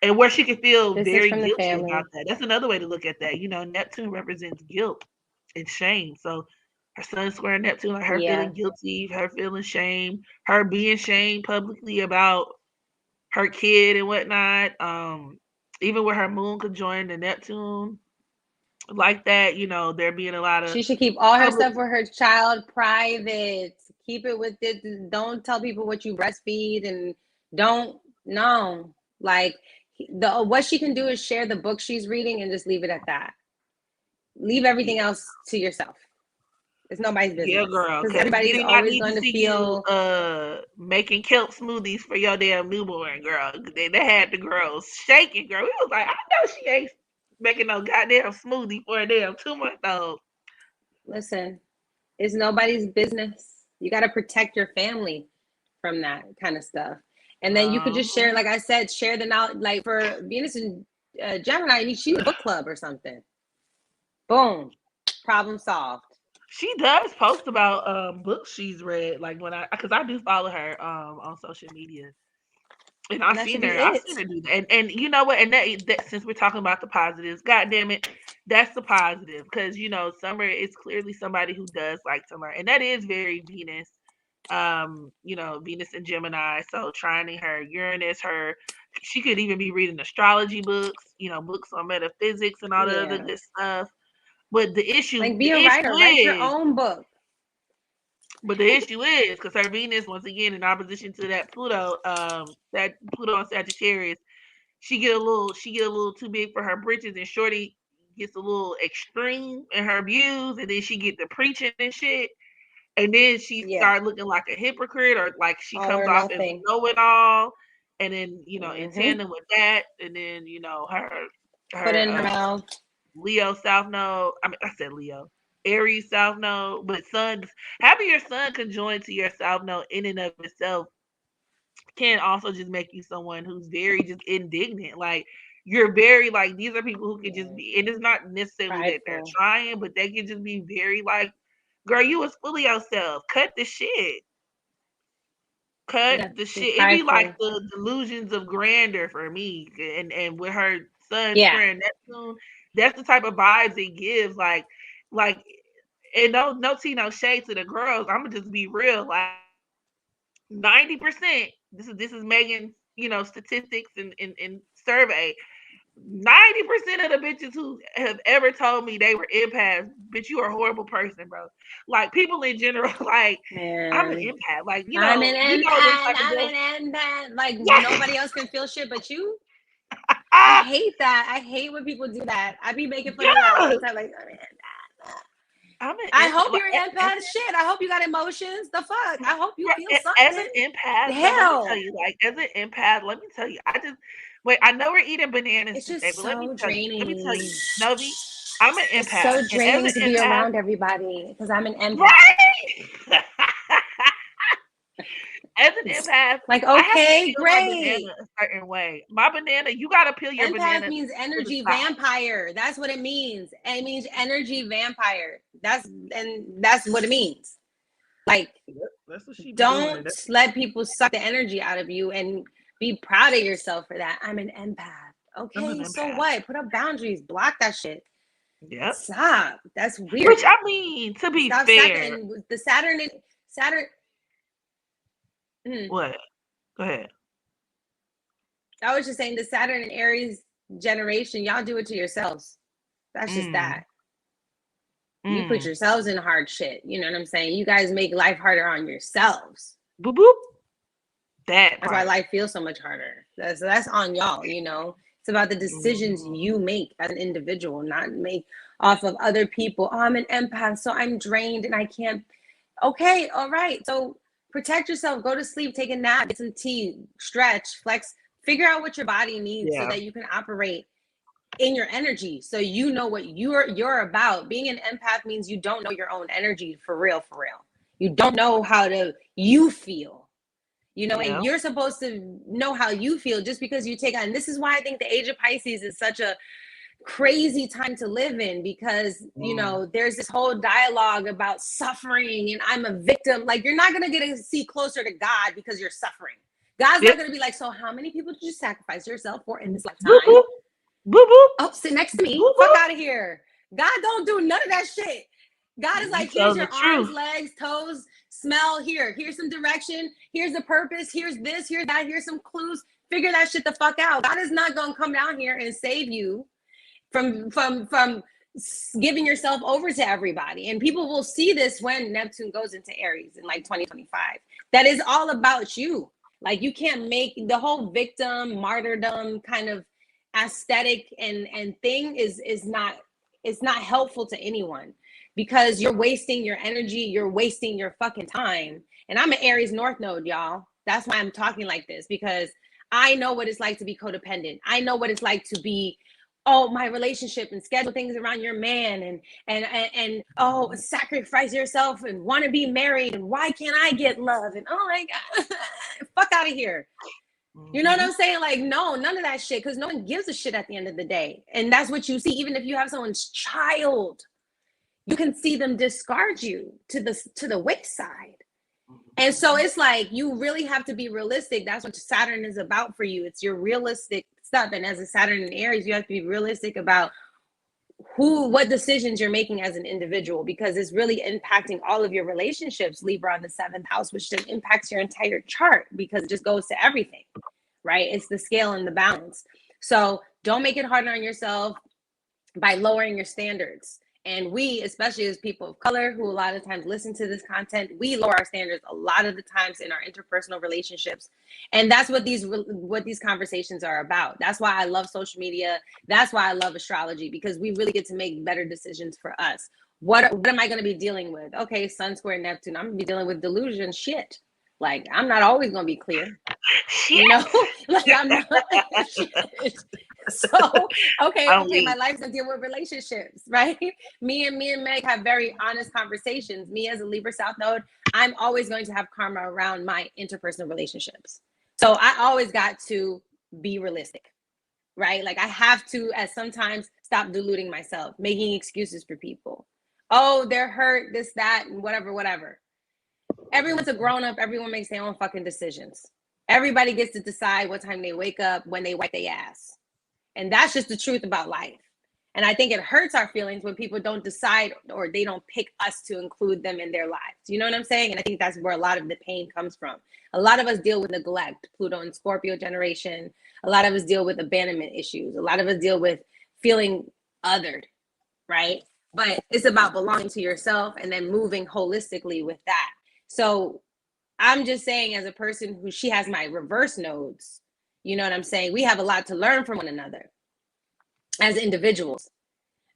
and where she could feel Distance very from the guilty about family. that. That's another way to look at that. Neptune represents guilt and shame. So her Sun square Neptune, like her Yeah. feeling guilty, her feeling shame, her being shamed publicly about her kid and whatnot. Even with her moon could join the Neptune like that, there being a lot of She should keep all her public. stuff with her child private. Keep it with it. Don't tell people what you breastfeed and don't no. Like the what she can do is share the book she's reading and just leave it at that. Leave everything else to yourself. It's nobody's Yeah, business girl, because because we everybody's do not always need to going to see you feel. making kelp smoothies for your damn newborn, girl. They had the girls shaking, girl. We was like, I know she ain't making no goddamn smoothie for a damn 2 month old. Listen, it's nobody's business. You got to protect your family from that kind of stuff. And then you could just share, like I said, share the knowledge. Like for Venus and Gemini, I mean, she's a book club or something. Boom, problem solved. She does post about books she's read, like when because I do follow her on social media. And And that should be I've it. seen her do that. And you know what? And that since we're talking about the positives, god damn it, that's the positive. Because Summer is clearly somebody who does like to learn. And that is very Venus. Venus and Gemini. So trining her Uranus, she could even be reading astrology books, books on metaphysics and all the other Yeah. good stuff. But Like be the a issue writer, write your is, own book. because her Venus, once again, in opposition to that Pluto and Sagittarius, she get a little too big for her britches, and Shorty gets a little extreme in her views, and then she get to preaching and shit, and then she Yeah. start looking like a hypocrite, or like she All comes or off as a nothing. know-it-all, and then in Mm-hmm. tandem with that, and then her Put her in her mouth. Leo South Node. I mean, I said Leo. Aries South Node, but having your sun conjoined to your South Node in and of itself can also just make you someone who's very just indignant. Like you're very like these are people who can just Yeah. be, and it's not necessarily that they're Prideful. trying, but they can just be very like, girl, you was fully yourself. Cut the shit. Cut Yeah. the Be shit. It be like prideful. the delusions of grandeur for me, and with her sun Yeah. square Neptune, that's the type of vibes it gives. Like, and no tea, no shade to the girls. I'm gonna just be real. Like 90%. This is Megan's, statistics and survey. 90% of the bitches who have ever told me they were empaths, bitch, you are a horrible person, bro. Like people in general, like I'm an Man. empath. Like, I'm an them empath. type of I'm girls. an empath. Like Yes. nobody else can feel shit but you. I Ah, hate that. I hate when people do that. I be making fun of that all the yes. time. Like, I'm an empath. I'm an I empath. hope Like, you're an empath. Shit. I hope you got emotions. The fuck. I hope you feel as an something. empath, though, let me tell Hell. you, like, as an empath, let me tell you, I just wait. I know we're eating bananas It's today, just but let me so tell you, draining. Novi, I'm an It's empath, so and as draining to an be empath, around everybody because I'm an empath. right? As an It's empath, like, I have to okay, peel my banana great. a certain way. My banana, you gotta peel your Empath banana means to the energy side. vampire. That's what it means. It means energy vampire. That's what it means. Like, Yep, that's what she be doing. don't let people suck the energy out of you and be proud of yourself for that. I'm an empath. I'm an Okay, so empath. what? Put up boundaries, block that shit. Yep. Stop. That's Which weird. I mean, to be Stop sucking. fair, And the Saturn and Saturn. Mm, what? Go ahead. I was just saying the Saturn and Aries generation, y'all do it to yourselves. That's just Mm, that. You put mm. yourselves in hard shit. You know what I'm saying? You guys make life harder on yourselves. Boop boop. That That's why part. life feels so much harder. That's on y'all, you know. It's about the decisions Mhm. you make as an individual, not make off of other people. Oh, I'm an empath, so I'm drained and I can't. Okay, all right. So protect yourself, go to sleep, take a nap, get some tea, stretch, flex, figure out what your body needs so Yeah. that you can operate in your energy. So you know what you're about. Being an empath means you don't know your own energy for real, for real. You don't know how to you feel, you know, Yeah. and you're supposed to know how you feel just because you take on. And this is why I think the age of Pisces is such a crazy time to live in, because you Mm. know there's this whole dialogue about suffering and I'm a victim. Like, you're not going to get to see closer to God because you're suffering. God's Yep. not going to be like, so how many people did you sacrifice yourself for in this Boop lifetime? boop. Boop boop. Oh, sit next to me, Boop fuck boop. out of here. God don't do none of that shit. God is You like, here's telling the your arms, truth. legs, toes, smell. Here's some direction. Here's the purpose. Here's this, here's that. Here's some clues. Figure that shit the fuck out. God is not gonna come down here and save you from giving yourself over to everybody. And people will see this when Neptune goes into Aries in like 2025. That is all about you. Like, you can't make the whole victim martyrdom kind of aesthetic and thing is not, it's not helpful to anyone, because you're wasting your energy, you're wasting your fucking time. And I'm an Aries North Node, y'all. That's why I'm talking like this, because I know what it's like to be codependent. I know what it's like to be, oh, my relationship, and schedule things around your man, and oh, sacrifice yourself and want to be married, and why can't I get love, and oh my god, fuck out of here. You know what Mhm. I'm saying? Like, no, none of that shit, because no one gives a shit at the end of the day. And that's what you see. Even if you have someone's child, you can see them discard you to the wayside. And so it's like, you really have to be realistic. That's what Saturn is about for you. It's your realistic stuff. And as a Saturn in Aries, you have to be realistic about what decisions you're making as an individual, because it's really impacting all of your relationships. Libra on the 7th house, which then impacts your entire chart, because it just goes to everything, right? It's the scale and the balance. So don't make it harder on yourself by lowering your standards. And we, especially as people of color who a lot of times listen to this content, we lower our standards a lot of the times in our interpersonal relationships. And that's what these conversations are about. That's why I love social media. That's why I love astrology, because we really get to make better decisions for us. What am I going to be dealing with? Okay, Sun square Neptune. I'm going to be dealing with delusion shit. Like, I'm not always going to be clear, Shit. you know? Like, I'm not shit. So okay, I'm my weak. life's gonna deal with relationships, right? Me and Meg have very honest conversations. Me as a Libra South Node, I'm always going to have karma around my interpersonal relationships. So I always got to be realistic, right? Like, I have to, at sometimes, stop deluding myself, making excuses for people. Oh, they're hurt, this, that, and whatever. Everyone's a grown up. Everyone makes their own fucking decisions. Everybody gets to decide what time they wake up, when they wipe their ass. And that's just the truth about life. And I think it hurts our feelings when people don't decide, or they don't pick us to include them in their lives. You know what I'm saying? And I think that's where a lot of the pain comes from. A lot of us deal with neglect, Pluto and Scorpio generation. A lot of us deal with abandonment issues. A lot of us deal with feeling othered, right? But it's about belonging to yourself and then moving holistically with that. So I'm just saying, as a person who, she has my reverse nodes, you know what I'm saying? We have a lot to learn from one another as individuals.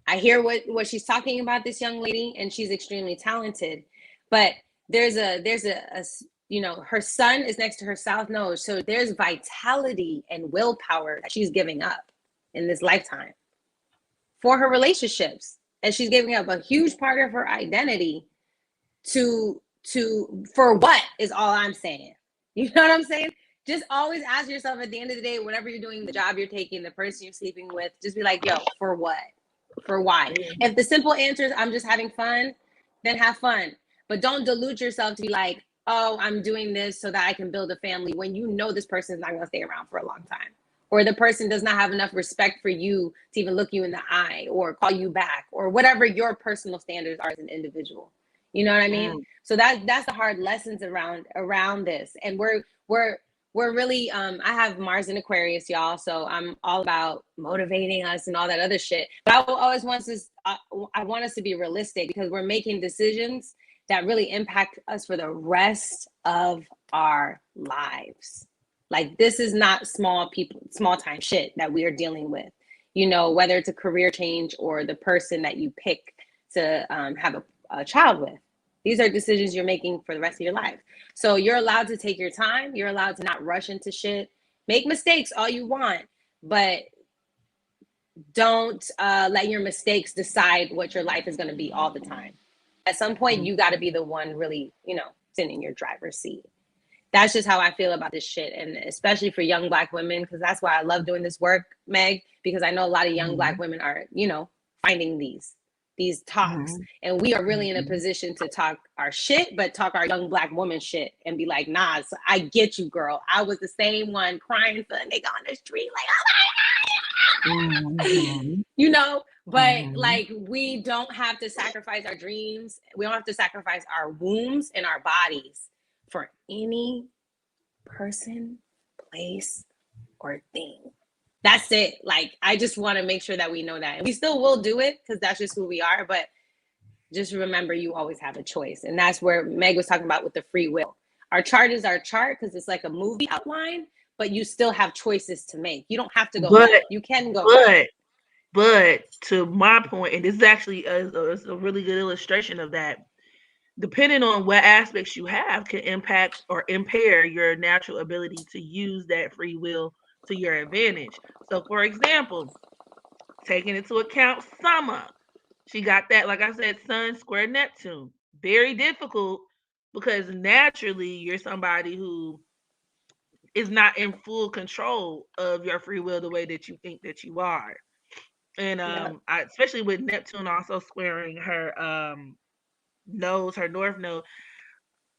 I hear what she's talking about, this young lady, and she's extremely talented. But there's a you know, her sun is next to her south node, so there's vitality and willpower that she's giving up in this lifetime for her relationships, and she's giving up a huge part of her identity to for what is all I'm saying. You know what I'm saying? Just always ask yourself at the end of the day, whatever you're doing, the job you're taking, the person you're sleeping with, just be like, yo, for what? For why? If the simple answer is I'm just having fun, then have fun. But don't delude yourself to be like, oh, I'm doing this so that I can build a family, when you know this person is not going to stay around for a long time. Or the person does not have enough respect for you to even look you in the eye or call you back, or whatever your personal standards are as an individual. You know what I mean? Mm. So that's the hard lessons around this. And we're really I have Mars in Aquarius, y'all. So I'm all about motivating us and all that other shit. But I will always want us I want us to be realistic, because we're making decisions that really impact us for the rest of our lives. Like, this is not small time shit that we are dealing with. You know, whether it's a career change or the person that you pick to have a child with. These are decisions you're making for the rest of your life. So you're allowed to take your time. You're allowed to not rush into shit. Make mistakes all you want, but don't let your mistakes decide what your life is going to be all the time. At some point, you got to be the one really, sitting in your driver's seat. That's just how I feel about this shit. And especially for young Black women, because that's why I love doing this work, Meg, because I know a lot of young Black women are, finding these talks. And we are really in a position to talk our shit, but talk our young Black woman shit and be like, nah, so I get you, girl. I was the same one crying for a nigga on the street, like, but like, we don't have to sacrifice our dreams. We don't have to sacrifice our wombs and our bodies for any person, place, or thing. That's it. Like, I just want to make sure that we know that. And we still will do it because that's just who we are. But just remember, you always have a choice. And that's where Meg was talking about with the free will. Our chart is our chart because it's like a movie outline, but you still have choices to make. You don't have to go left. You can go right. But to my point, and this is actually a really good illustration of that, depending on what aspects you have can impact or impair your natural ability to use that free will to your advantage. So, for example, taking into account Summer, she got that, like I said, Sun square Neptune. Very difficult because naturally you're somebody who is not in full control of your free will the way that you think that you are. And especially with Neptune also squaring her nose, her north node.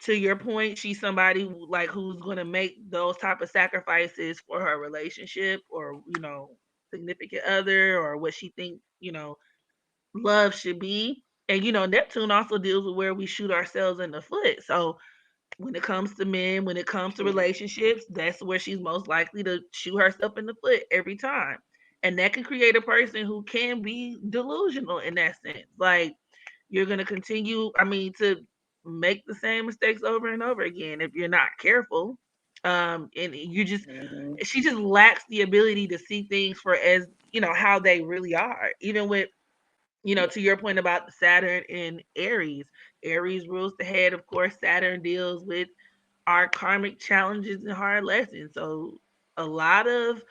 To your point, she's somebody like who's going to make those type of sacrifices for her relationship or significant other or what she thinks love should be. And Neptune also deals with where we shoot ourselves in the foot. So when it comes to men, when it comes to relationships, that's where she's most likely to shoot herself in the foot every time. And that can create a person who can be delusional in that sense. Like, you're going to continue, to make the same mistakes over and over again if you're not careful. And she just lacks the ability to see things for as, how they really are. Even with, to your point about Saturn in Aries. Aries rules the head. Of course, Saturn deals with our karmic challenges and hard lessons. So a lot of,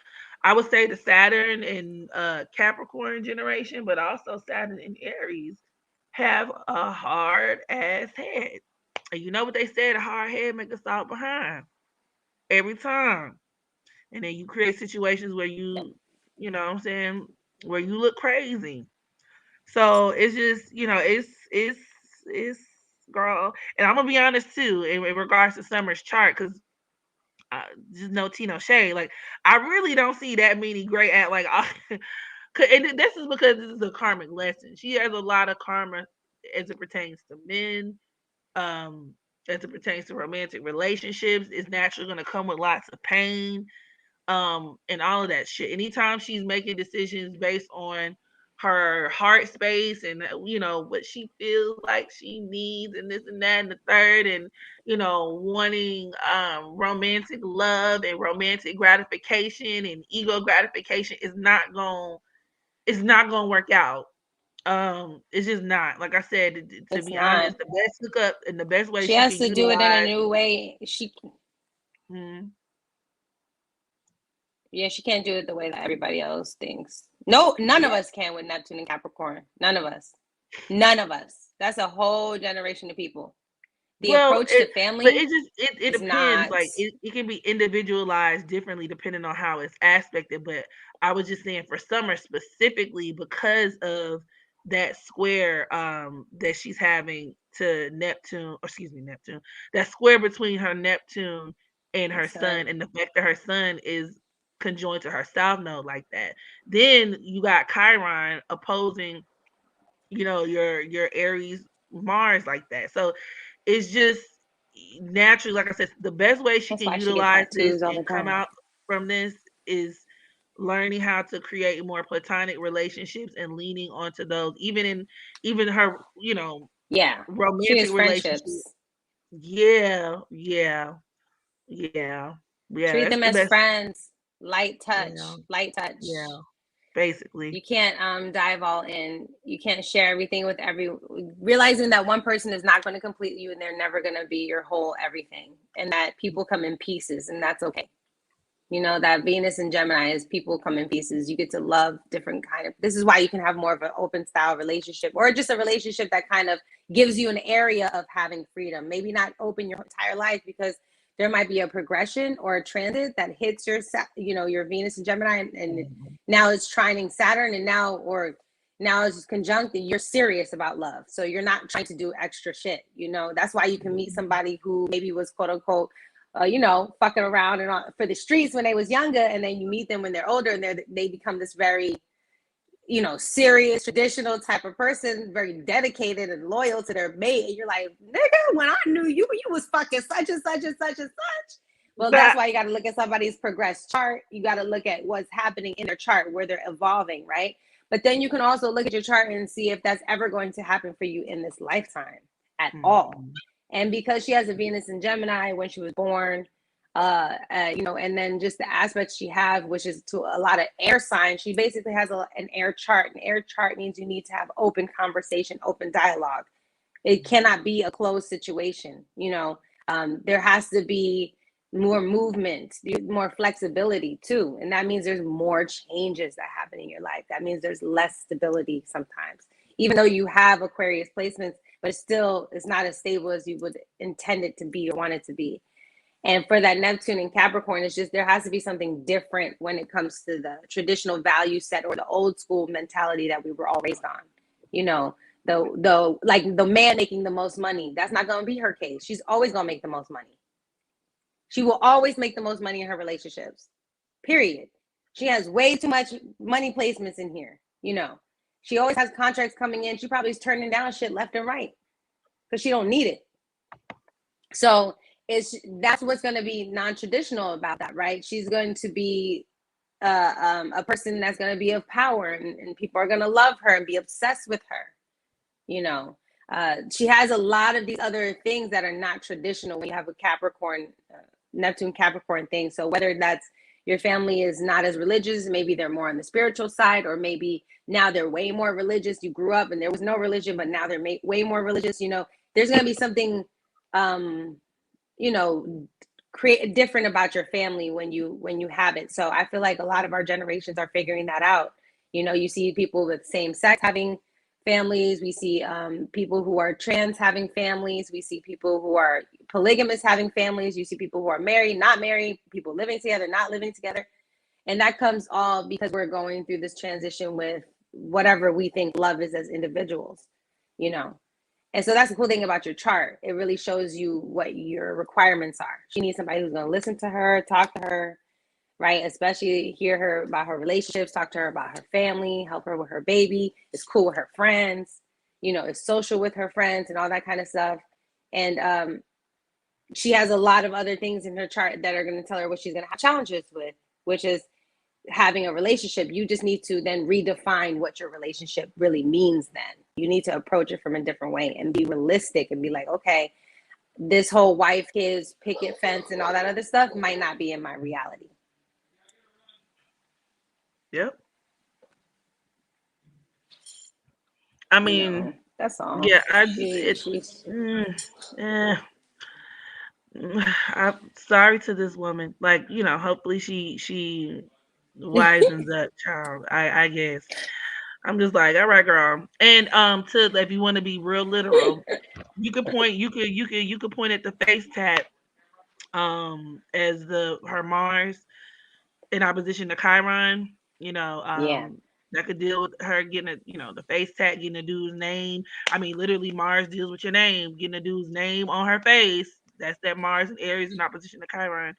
I would say, the Saturn and Capricorn generation, but also Saturn and Aries have a hard ass head. And you know what they said, a hard head make a soft behind every time. And then you create situations where you know what I'm saying, where you look crazy. So it's just, it's girl. And I'm gonna be honest too, in regards to Summer's chart, because just no tea, no shade. Like, I really don't see that many great at like. And this is because this is a karmic lesson. She has a lot of karma as it pertains to men, um, as it pertains to romantic relationships. It's naturally going to come with lots of pain, and all of that shit. Anytime she's making decisions based on her heart space and what she feels like she needs and this and that and the third and wanting romantic love and romantic gratification and ego gratification is not going it's not going to work out. It's just not. Like I said, to It's be not. honest, the best hookup and the best way She she has can to do it in a utilize. new way. Hmm. Yeah, she can't do it the way that everybody else thinks. No, none of Yeah. us can with Neptune and Capricorn. None of us. None of us. That's a whole generation of people. The Well, approach to but family it just it is depends. not. Like, it can be individualized differently depending on how it's aspected. But I was just saying for Summer specifically because of that square that she's having to Neptune, or excuse me, Neptune, that square between her Neptune and her sun, Son. and the fact that her sun is conjoined to her south node like that. Then you got Chiron opposing, your Aries Mars like that. So it's just naturally, like I said, the best way she That's can why she get utilize this tattoos all and the come time. out from this is learning how to create more platonic relationships and leaning onto those, even her, Yeah. She romantic needs relationship. friendships. Yeah, yeah, yeah, yeah. Treat That's them the as best. friends. Light Yeah, touch. Light yeah. touch. Basically, You can't dive all in. You can't share everything with realizing that one person is not going to complete you and they're never going to be your whole everything, and that people come in pieces, and that's okay. You know, that Venus and Gemini is people come in pieces. You get to love different kind of, this is why you can have more of an open style relationship, or just a relationship that kind of gives you an area of having freedom. Maybe not open your entire life, because there might be a progression or a transit that hits your, you know, your Venus and Gemini, and now it's trining Saturn, and now it's conjunct, and you're serious about love. So you're not trying to do extra shit. You know, that's why you can meet somebody who maybe was quote unquote you know, fucking around and for the streets when they was younger, and then you meet them when they're older, and they become this very, you know, serious, traditional type of person, very dedicated and loyal to their mate. And you're like, nigga, when I knew you, you was fucking such and such and such and such. Well, that's that why you got to look at somebody's progressed chart. You got to look at what's happening in their chart, where they're evolving, right? But then you can also look at your chart and see if that's ever going to happen for you in this lifetime at all. And because she has a Venus in Gemini when she was born, you know, and then just the aspects she have, which is to a lot of air signs, she basically has an air chart. An air chart means you need to have open conversation, open dialogue. It cannot be a closed situation. You know, there has to be more movement, more flexibility too. And that means there's more changes that happen in your life. That means there's less stability sometimes, even though you have Aquarius placements, but still it's not as stable as you would intend it to be or want it to be. And for that Neptune and Capricorn, it's just there has to be something different when it comes to the traditional value set or the old school mentality that we were all raised on. You know, the like the man making the most money. That's not going to be her case. She's always going to make the most money. She will always make the most money in her relationships. Period. She has way too much money placements in here. You know, she always has contracts coming in. She probably is turning down shit left and right because she don't need it. So that's what's going to be non-traditional about that, right? She's going to be a person that's going to be of power, and people are going to love her and be obsessed with her. You know, she has a lot of these other things that are not traditional when you have a Capricorn, Neptune Capricorn thing. So whether that's your family is not as religious, maybe they're more on the spiritual side, or maybe now they're way more religious. You grew up and there was no religion, but now they're way more religious. You know, there's going to be something, you know, create different about your family when you have it. So I feel like a lot of our generations are figuring that out. You know, you see people with same sex having families. We see people who are trans having families. We see people who are polygamous having families. You see people who are married, not married, people living together, not living together. And that comes all because we're going through this transition with whatever we think love is as individuals, you know. And so that's the cool thing about your chart. It really shows you what your requirements are. She needs somebody who's going to listen to her, talk to her, right? Especially hear her about her relationships, talk to her about her family, help her with her baby, is cool with her friends, you know, is social with her friends and all that kind of stuff. And she has a lot of other things in her chart that are going to tell her what she's going to have challenges with, which is having a relationship. You just need to then redefine what your relationship really means. Then you need to approach it from a different way and be realistic and be like, okay, this whole wife, kids, picket fence and all that other stuff might not be in my reality. Yep. I You mean, know, that's all. yeah, She's eh, I'm sorry to this woman. Like, you know, hopefully she wisens up, child. I guess. I'm just like, all right, girl. And to if you want to be real literal, you could point at the face tat as the her Mars in opposition to Chiron, you know, yeah. that could deal with her getting a, you know, the face tat, getting a dude's name. I mean, literally, Mars deals with your name, getting a dude's name on her face. That's that Mars and Aries in opposition to Chiron.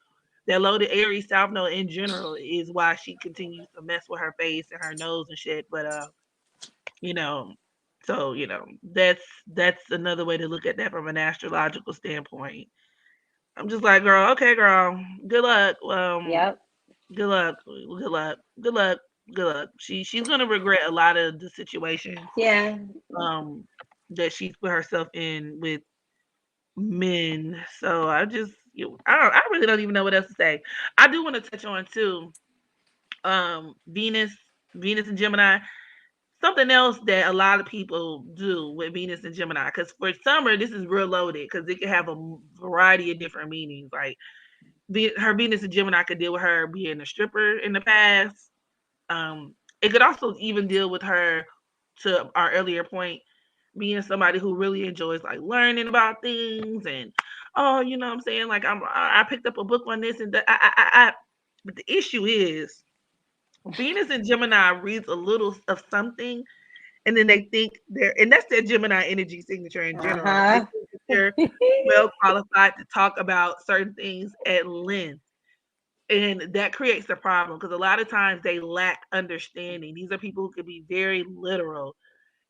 That loaded Aries South Node in general is why she continues to mess with her face and her nose and shit. But you know, so you know, that's another way to look at that from an astrological standpoint. I'm just like, girl, okay, girl, good luck. Yep. Good luck. Good luck. Good luck. Good luck. She's gonna regret a lot of the situations. Yeah. Um, that she's put herself in with men. So I really don't even know what else to say. I do want to touch on too, Venus, Venus and Gemini. Something else that a lot of people do with Venus and Gemini, because for summer this is real loaded because it can have a variety of different meanings. Like her Venus and Gemini could deal with her being a stripper in the past. It could also even deal with her, to our earlier point, being somebody who really enjoys like learning about things and, oh, you know what I'm saying, like I picked up a book on this and that. But the issue is Venus and Gemini reads a little of something, and then they think and that's their Gemini energy signature in general. They Uh-huh. think that they're well qualified to talk about certain things at length. And that creates a problem because a lot of times they lack understanding. These are people who can be very literal.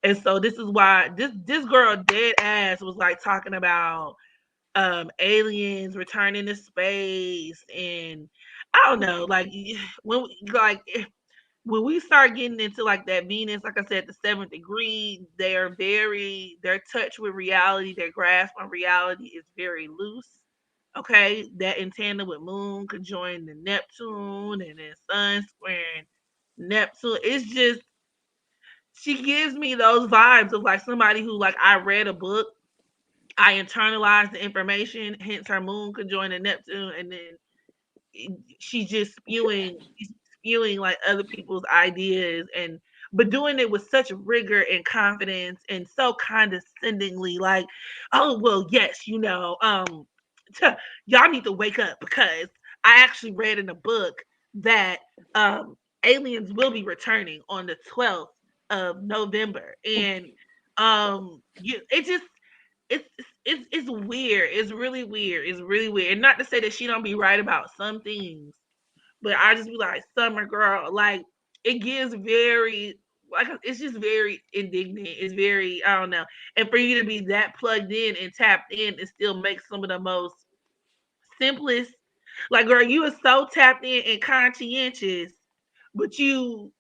And so this is why this girl dead ass was like talking about aliens returning to space, and I don't know, like when when we start getting into like that Venus, like I said, the seventh degree, their touch with reality, their grasp on reality is very loose. Okay, that in tandem with Moon conjoined the Neptune and then Sun squaring Neptune. It's just she gives me those vibes of like somebody who like I read a book, I internalized the information, hence her Moon conjoined the Neptune, and then she's spewing like other people's ideas, and but doing it with such rigor and confidence and so condescendingly, like, oh well, yes, y'all need to wake up because I actually read in a book that aliens will be returning on the 12th of November, and it just it's weird. It's really weird. It's really weird. And not to say that she don't be right about some things, but I just be like, Summer girl, like it gives very like it's just very indignant. It's very, I don't know. And for you to be that plugged in and tapped in and still make some of the most simplest, like girl, you are so tapped in and conscientious, but you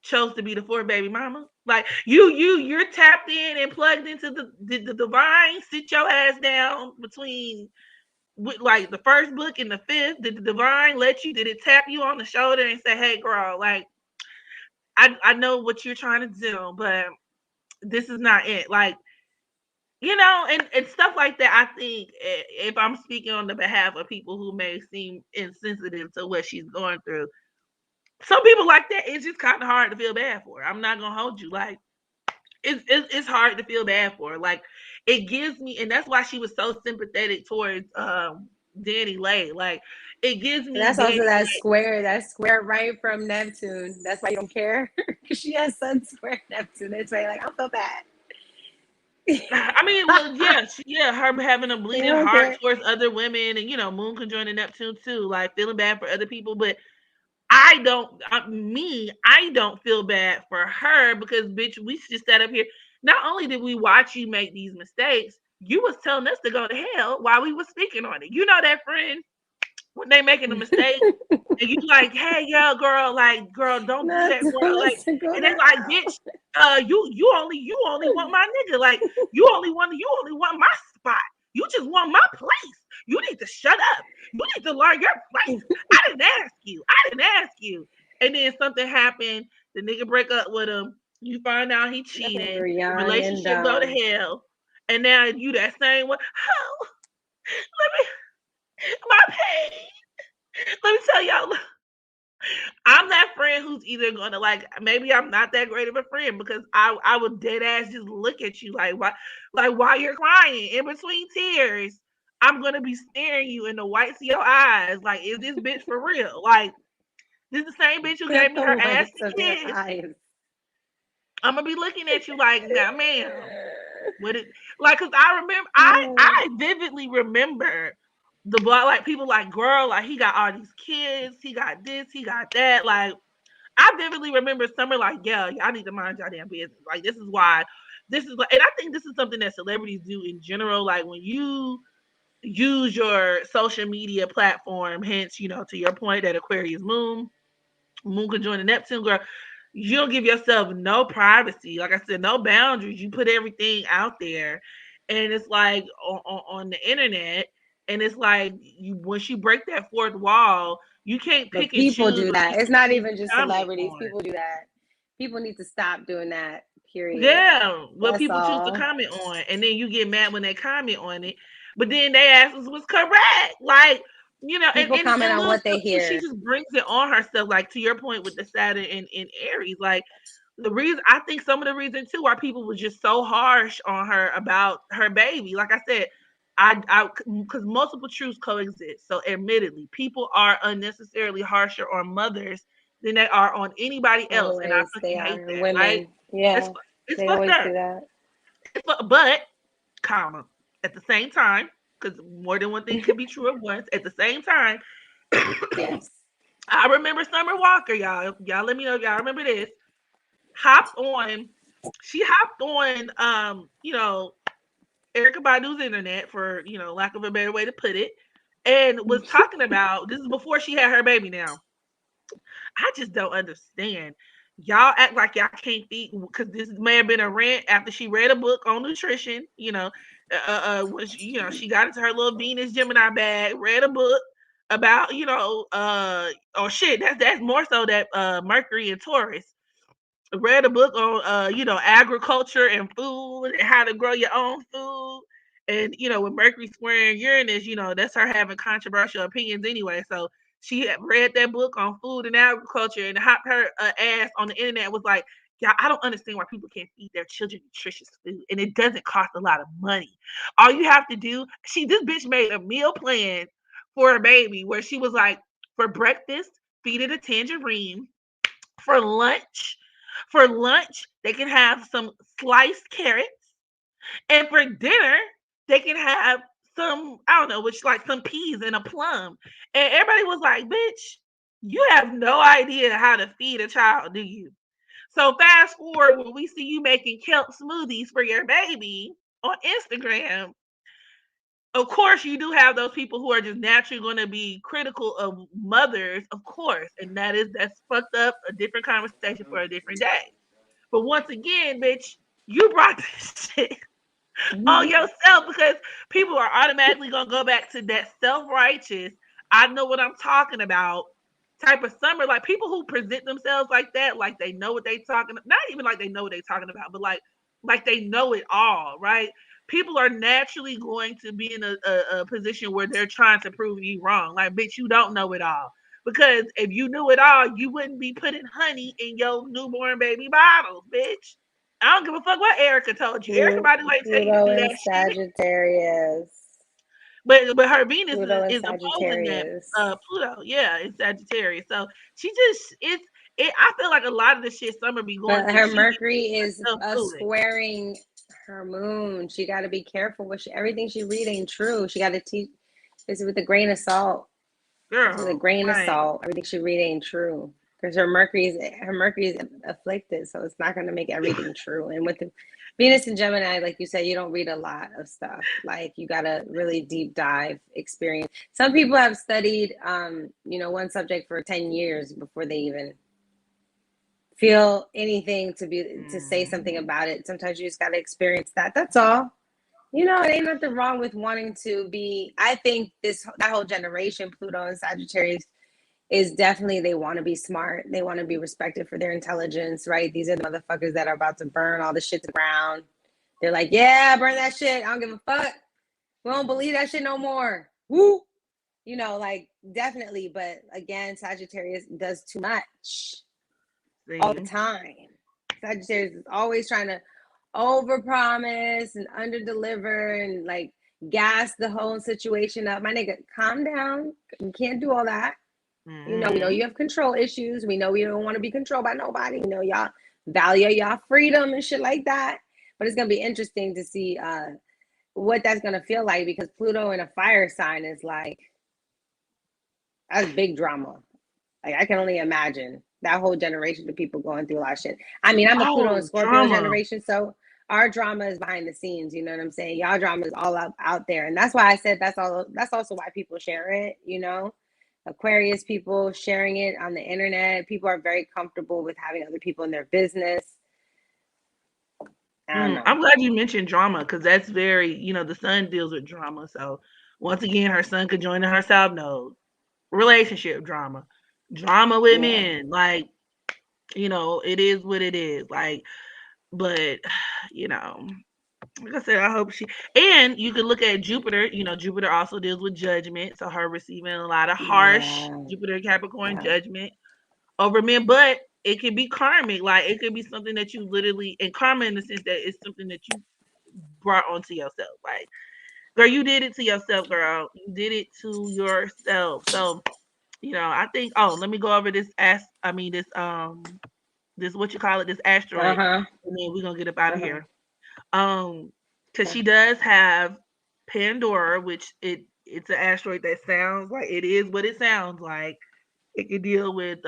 chose to be the fourth baby mama. Like you're tapped in and plugged into the divine. Sit your ass down between with like the first book and the fifth. Did the divine let you? Did it tap you on the shoulder and say, "Hey, girl, like I know what you're trying to do, but this is not it." Like and stuff like that. I think if I'm speaking on the behalf of people who may seem insensitive to what she's going through, some people like that, it's just kind of hard to feel bad for. I'm not gonna hold you. Like it's hard to feel bad for her. Like it gives me, and that's why she was so sympathetic towards Danny Lay. Like it gives me That's also Danny that square right from Neptune. That's why you don't care. She has Sun square Neptune. It's like I don't feel bad. I mean, well, yeah, her having a You bleeding don't heart care. towards other women, and Moon conjoining Neptune too, like feeling bad for other people. But I don't feel bad for her because, bitch, we just sat up here. Not only did we watch you make these mistakes, you was telling us to go to hell while we were speaking on it. You know that, friend, when they making a mistake, and you like, hey, yo, girl, like, girl, don't do Not that, girl, tell like, us to go and to it's like, hell. bitch, you only want my nigga, like, you only want my spot. You just want my place. You need to shut up. You need to learn your place. I didn't ask you. I didn't ask you. And then something happened. The nigga break up with him. You find out he That's when we cheating. were The young and relationship go to dumb. hell. And now you that same one. Oh, let me my pain. Let me tell y'all. I'm that friend who's either gonna like maybe I'm not that great of a friend because I would dead ass just look at you like while you're crying in between tears. I'm gonna be staring you in the whites of your eyes. Like, is this bitch for real? Like, this the same bitch who gave Not me the her ass whites to of your kiss. eyes. I'm gonna be looking at you like, nah, ma'am. What it like? Cause I remember, I vividly remember the boy, like people like, girl, like he got all these kids, he got this, he got that. Like I vividly remember Summer like, yeah, y'all need to mind y'all damn business. Like this is why, this is like, and I think this is something that celebrities do in general. Like when you use your social media platform, hence to your point that Aquarius Moon conjoined the Neptune girl. You don't give yourself no privacy. Like I said, no boundaries. You put everything out there, and it's like on the internet, and it's like you once you break that fourth wall, you can't But pick and people choose do what that. people It's not choose even to just comment celebrities. on. People do that. People need to stop doing that. Period. Yeah, what That's people choose to all. comment on, and then you get mad when they comment on it, but then they ask us was correct, like and People comment on little what they stuff too. She hear. just brings it on herself, like to your point with the Saturn in Aries, like the reason I think some of the reason too why people was just so harsh on her about her baby, like I said, I because multiple truths coexist. So admittedly, people are unnecessarily harsher on mothers than they are on anybody else, and I Always they fucking hate are that. Right? women. It's Yeah, it's they fucked always up. do that. But comma at the same time, because more than one thing can be true at once. At the same time, Yes. I remember Summer Walker, y'all. Y'all let me know if y'all remember this. Hopped on. She hopped on. Erica Badu's internet, for lack of a better way to put it, and was talking about this is before she had her baby. Now I just don't understand. Y'all act like y'all can't feed because this may have been a rant after she read a book on nutrition. When she got into her little Venus Gemini bag, read a book about oh shit, that's more so that Mercury and Taurus, read a book on agriculture and food and how to grow your own food. And with Mercury squaring Uranus, that's her having controversial opinions anyway. So she had read that book on food and agriculture and hopped her ass on the internet, was like, yeah, I don't understand why people can't feed their children nutritious food and it doesn't cost a lot of money. All you have to do, this bitch made a meal plan for her baby where she was like, for breakfast, feed it a tangerine. For lunch, they can have some sliced carrots, and for dinner, they can have some, I don't know, which like some peas and a plum. And everybody was like, "Bitch, you have no idea how to feed a child, do you?" So fast forward when we see you making kelp smoothies for your baby on Instagram, of course you do have those people who are just naturally going to be critical of mothers, of course, and that's fucked up, a different conversation for a different day. But once again, bitch, you brought this shit on yourself because people are automatically gonna go back to that self-righteous, I know what I'm talking about type of summer. Like people who present themselves like that, like they know what they talking, not even like they know what they talking about, but like they know it all, right? People are naturally going to be in a position where they're trying to prove you wrong. Like, bitch, you don't know it all. Because if you knew it all, you wouldn't be putting honey in your newborn baby bottles, bitch. I don't give a fuck what Erica told you. Erica, by the way, tell you to Pluto do and that shit. Sagittarius. But her Venus Pluto and is opposing that Sagittarius. Pluto, yeah, in Sagittarius. So she just I feel like a lot of the shit Summer be going But through, her she be Mercury putting is herself through it. squaring her moon. She got to be careful with everything she read ain't true. She got to teach this with a grain of salt. It's with a Girl, grain of like, salt. Everything she read ain't true because her Mercury is afflicted, so it's not going to make everything true. And with the Venus and Gemini, like you said, you don't read a lot of stuff. Like you got to really deep dive experience. Some people have studied, one subject for 10 years before they even feel anything to say something mm, about it. Sometimes you just got to experience that. That's all. It ain't nothing wrong with wanting to be. I think that whole generation, Pluto and Sagittarius, is definitely, they want to be smart. They want to be respected for their intelligence, right? These are the motherfuckers that are about to burn all the shit to the ground. They're like, yeah, burn that shit. I don't give a fuck. We don't believe that shit no more. Woo. Like definitely. But again, Sagittarius does too much all the see, time. Sagittarius is always trying to overpromise and underdeliver and like gas the whole situation up. My nigga, calm down. You can't do all that. We know mm-hmm. you have control issues. We know you don't want to be controlled by nobody. Y'all value y'all freedom and shit like that. But it's gonna be interesting to see what that's gonna feel like because Pluto in a fire sign is like, that's big drama. Like I can only imagine that whole generation of people going through a lot of shit. I mean, I'm a Pluto and Oh, Scorpio drama. generation, so our drama is behind the scenes. You know what I'm saying? Y'all drama is all out there, and that's why I said that's all. That's also why people share it. Aquarius people sharing it on the internet. People are very comfortable with having other people in their business. I don't know. I'm glad you mentioned drama because that's very, the sun deals with drama. So once again, her sun could join her south node. Relationship drama, drama with Yeah. men. Like, it is what it is. Like, but you know, like I said, I hope she and you could look at Jupiter. Jupiter also deals with judgment. So her receiving a lot of harsh Yeah. Jupiter Capricorn Yeah. judgment over men, but it could be karmic. Like it could be something that you literally and karma in the sense that it's something that you brought onto yourself. Like, girl, you did it to yourself, girl. You did it to yourself. So, I think let me go over this what you call it, this asteroid, Uh-huh. and then we're gonna get up out of Uh-huh. here. Because Okay. she does have Pandora, which it's an asteroid that sounds like it is what it sounds like. It can deal with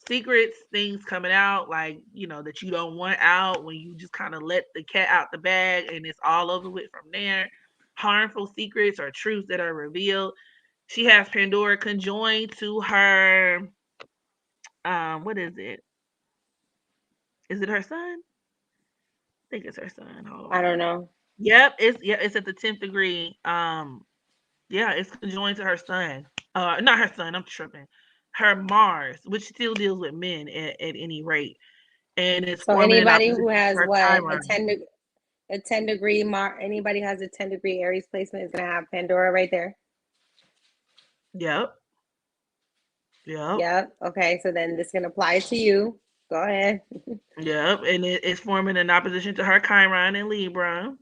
secrets, things coming out, like that you don't want out when you just kind of let the cat out the bag and it's all over with from there. Harmful secrets or truths that are revealed. She has Pandora conjoined to her what is it? Is it her son? I think it's her son. Hold I don't on. know. Yep, it's at the 10th degree. Yeah, it's conjoined to her son. Not her son, I'm tripping. Her Mars, which still deals with men at any rate. And it's So forming an anybody opposition who to has her what Chiron. a 10 degree anybody has a 10 degree Aries placement is gonna have Pandora right there. Yep. Yep. Yep. Okay. So then this can apply to you. Go ahead. Yep. And it's forming an opposition to her Chiron and Libra.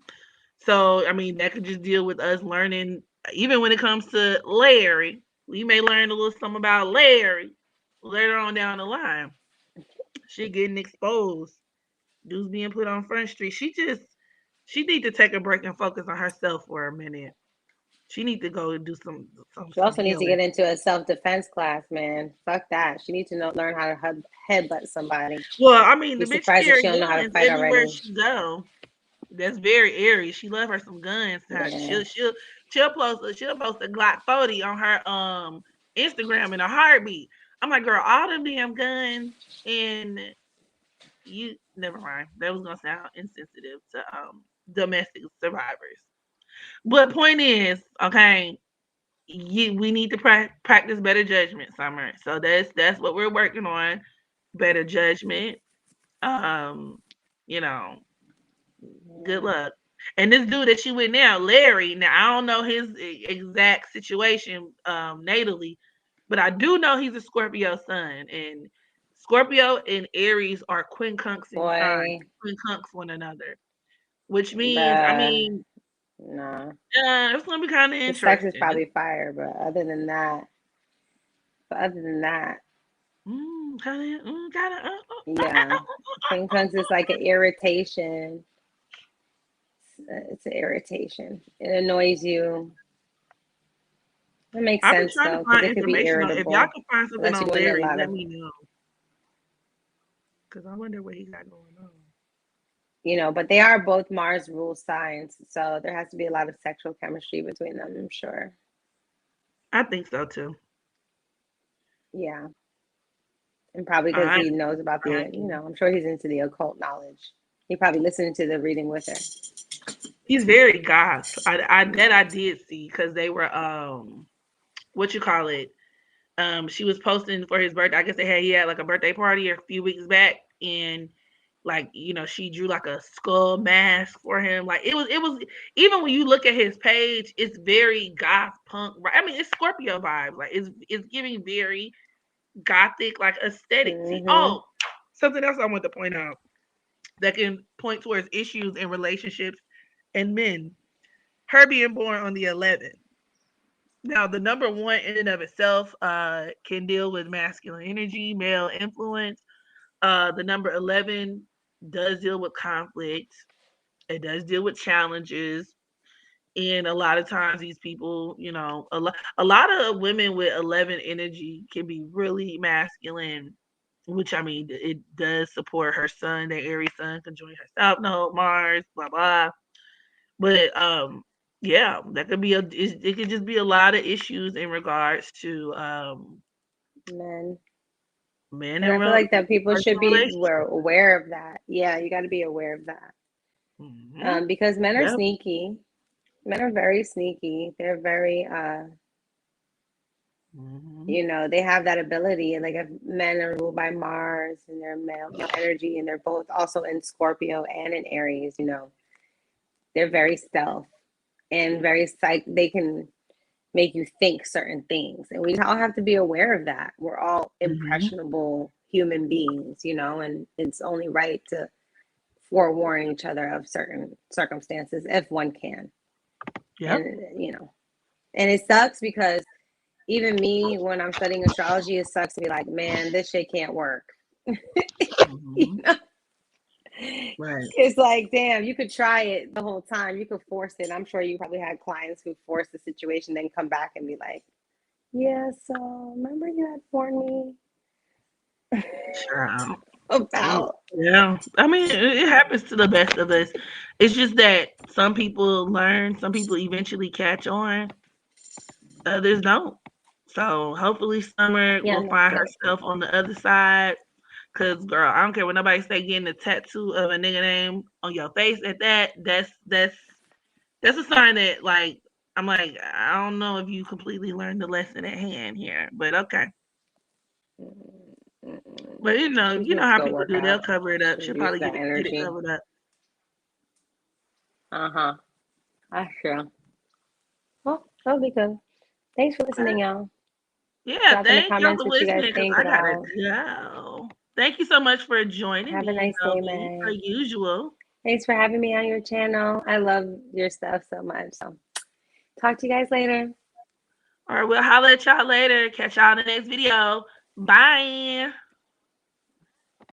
So, I mean, that could just deal with us learning, even when it comes to Larry. We may learn a little something about Larry later on down the line. She getting exposed. Dudes being put on Front Street. She need to take a break and focus on herself for a minute. She need to go do She some also needs to healing. get into a self defense class, man. Fuck that. She needs to learn how to headbutt somebody. Well, I mean, Be the bitch surprised if carry she don't know how to guns fight everywhere already. she go. That's very Aries. She love her some guns. Honey. Yeah. She'll post a Glock 40 on her Instagram in a heartbeat. I'm like, girl, all them damn guns and you never mind. That was gonna sound insensitive to domestic survivors. But point is, okay, we need to practice better judgment, Summer. So that's what we're working on. Better judgment. Um, you know, good Yeah. luck. And this dude that she with now, Larry. Now I don't know his exact situation natally, but I do know he's a Scorpio sun, and Scorpio and Aries are quincunxing signs, Boy, quincunx one another, which means, I bruh. mean, No. it's gonna be kind of The sex is interesting. probably fire, but other than that, Kind of. yeah. Quincunx is like an irritation. It's an irritation. It annoys you. It makes I've been sense trying to though, because find it could be information on. If y'all irritable. can find It something lets you on go into a Larry, lot let of, me know. Cause I wonder what he got going on. but they are both Mars rule signs, so there has to be a lot of sexual chemistry between them, I'm sure. I think so too. Yeah. And probably because I he knows about I'm sure he's into the occult knowledge. He probably listened to the reading with her. He's very goth. I did see because they were what you call it. She was posting for his birthday. I guess he had like a birthday party a few weeks back, and like she drew like a skull mask for him. Like it was even when you look at his page, it's very goth punk. Right? I mean, it's Scorpio vibes. Like it's giving very gothic like aesthetic. Mm-hmm. Oh, something else I want to point out that can point towards issues in relationships and men. Her being born on the 11th. Now, the number one in and of itself can deal with masculine energy, male influence. The number 11 does deal with conflict. It does deal with challenges. And a lot of times, these people, a lot of women with 11 energy can be really masculine, which I mean, it does support her sun, the Aries sun conjoined her South Node, Mars, blah, blah. But Yeah, that could be it could just be a lot of issues in regards to Men. men And and I feel like that people should personal be relationships. aware of that. Yeah, you got to be aware of that. Hmm. Because men are Yep. sneaky. Men are very sneaky. They're very, Hmm. you know, they have that ability. Like if men are ruled by Mars and their male energy, and they're both also in Scorpio and in Aries, you know, they're very stealth and very they can make you think certain things. And we all have to be aware of that. We're all Hmm. impressionable human beings, you know, and it's only right to forewarn each other of certain circumstances if one can. Yep. And, you know, and it sucks because even me, when I'm studying astrology, it sucks to be like, man, this shit can't work. You Hmm. know? Right. It's like, damn, you could try it the whole time. You could force it. I'm sure you probably had clients who forced the situation, then come back and be like, yeah, so remember you had warned me Sure. about. Yeah. I mean, it happens to the best of us. It's just that some people learn, some people eventually catch on, others don't. So hopefully Summer Yeah, will and that's find it. herself on the other side. Cause girl, I don't care what nobody say getting a tattoo of a nigga name on your face at that, that's a sign that like I'm like, I don't know if you completely learned the lesson at hand here. But okay. But She you know needs to how go people work do, they'll out, cover it up. She'll reduce probably that get it energy. covered up. Uh-huh. That's true. Well, that'll be good. Thanks for listening, y'all. Yeah, Drop in the thank y'all comments for what you guys listening because think I gotta about. go. Thank you so much for joining Have a me, nice day, Novi, per man. usual. Thanks for having me on your channel. I love your stuff so much. So talk to you guys later. All right, we'll holler at y'all later. Catch y'all in the next video. Bye.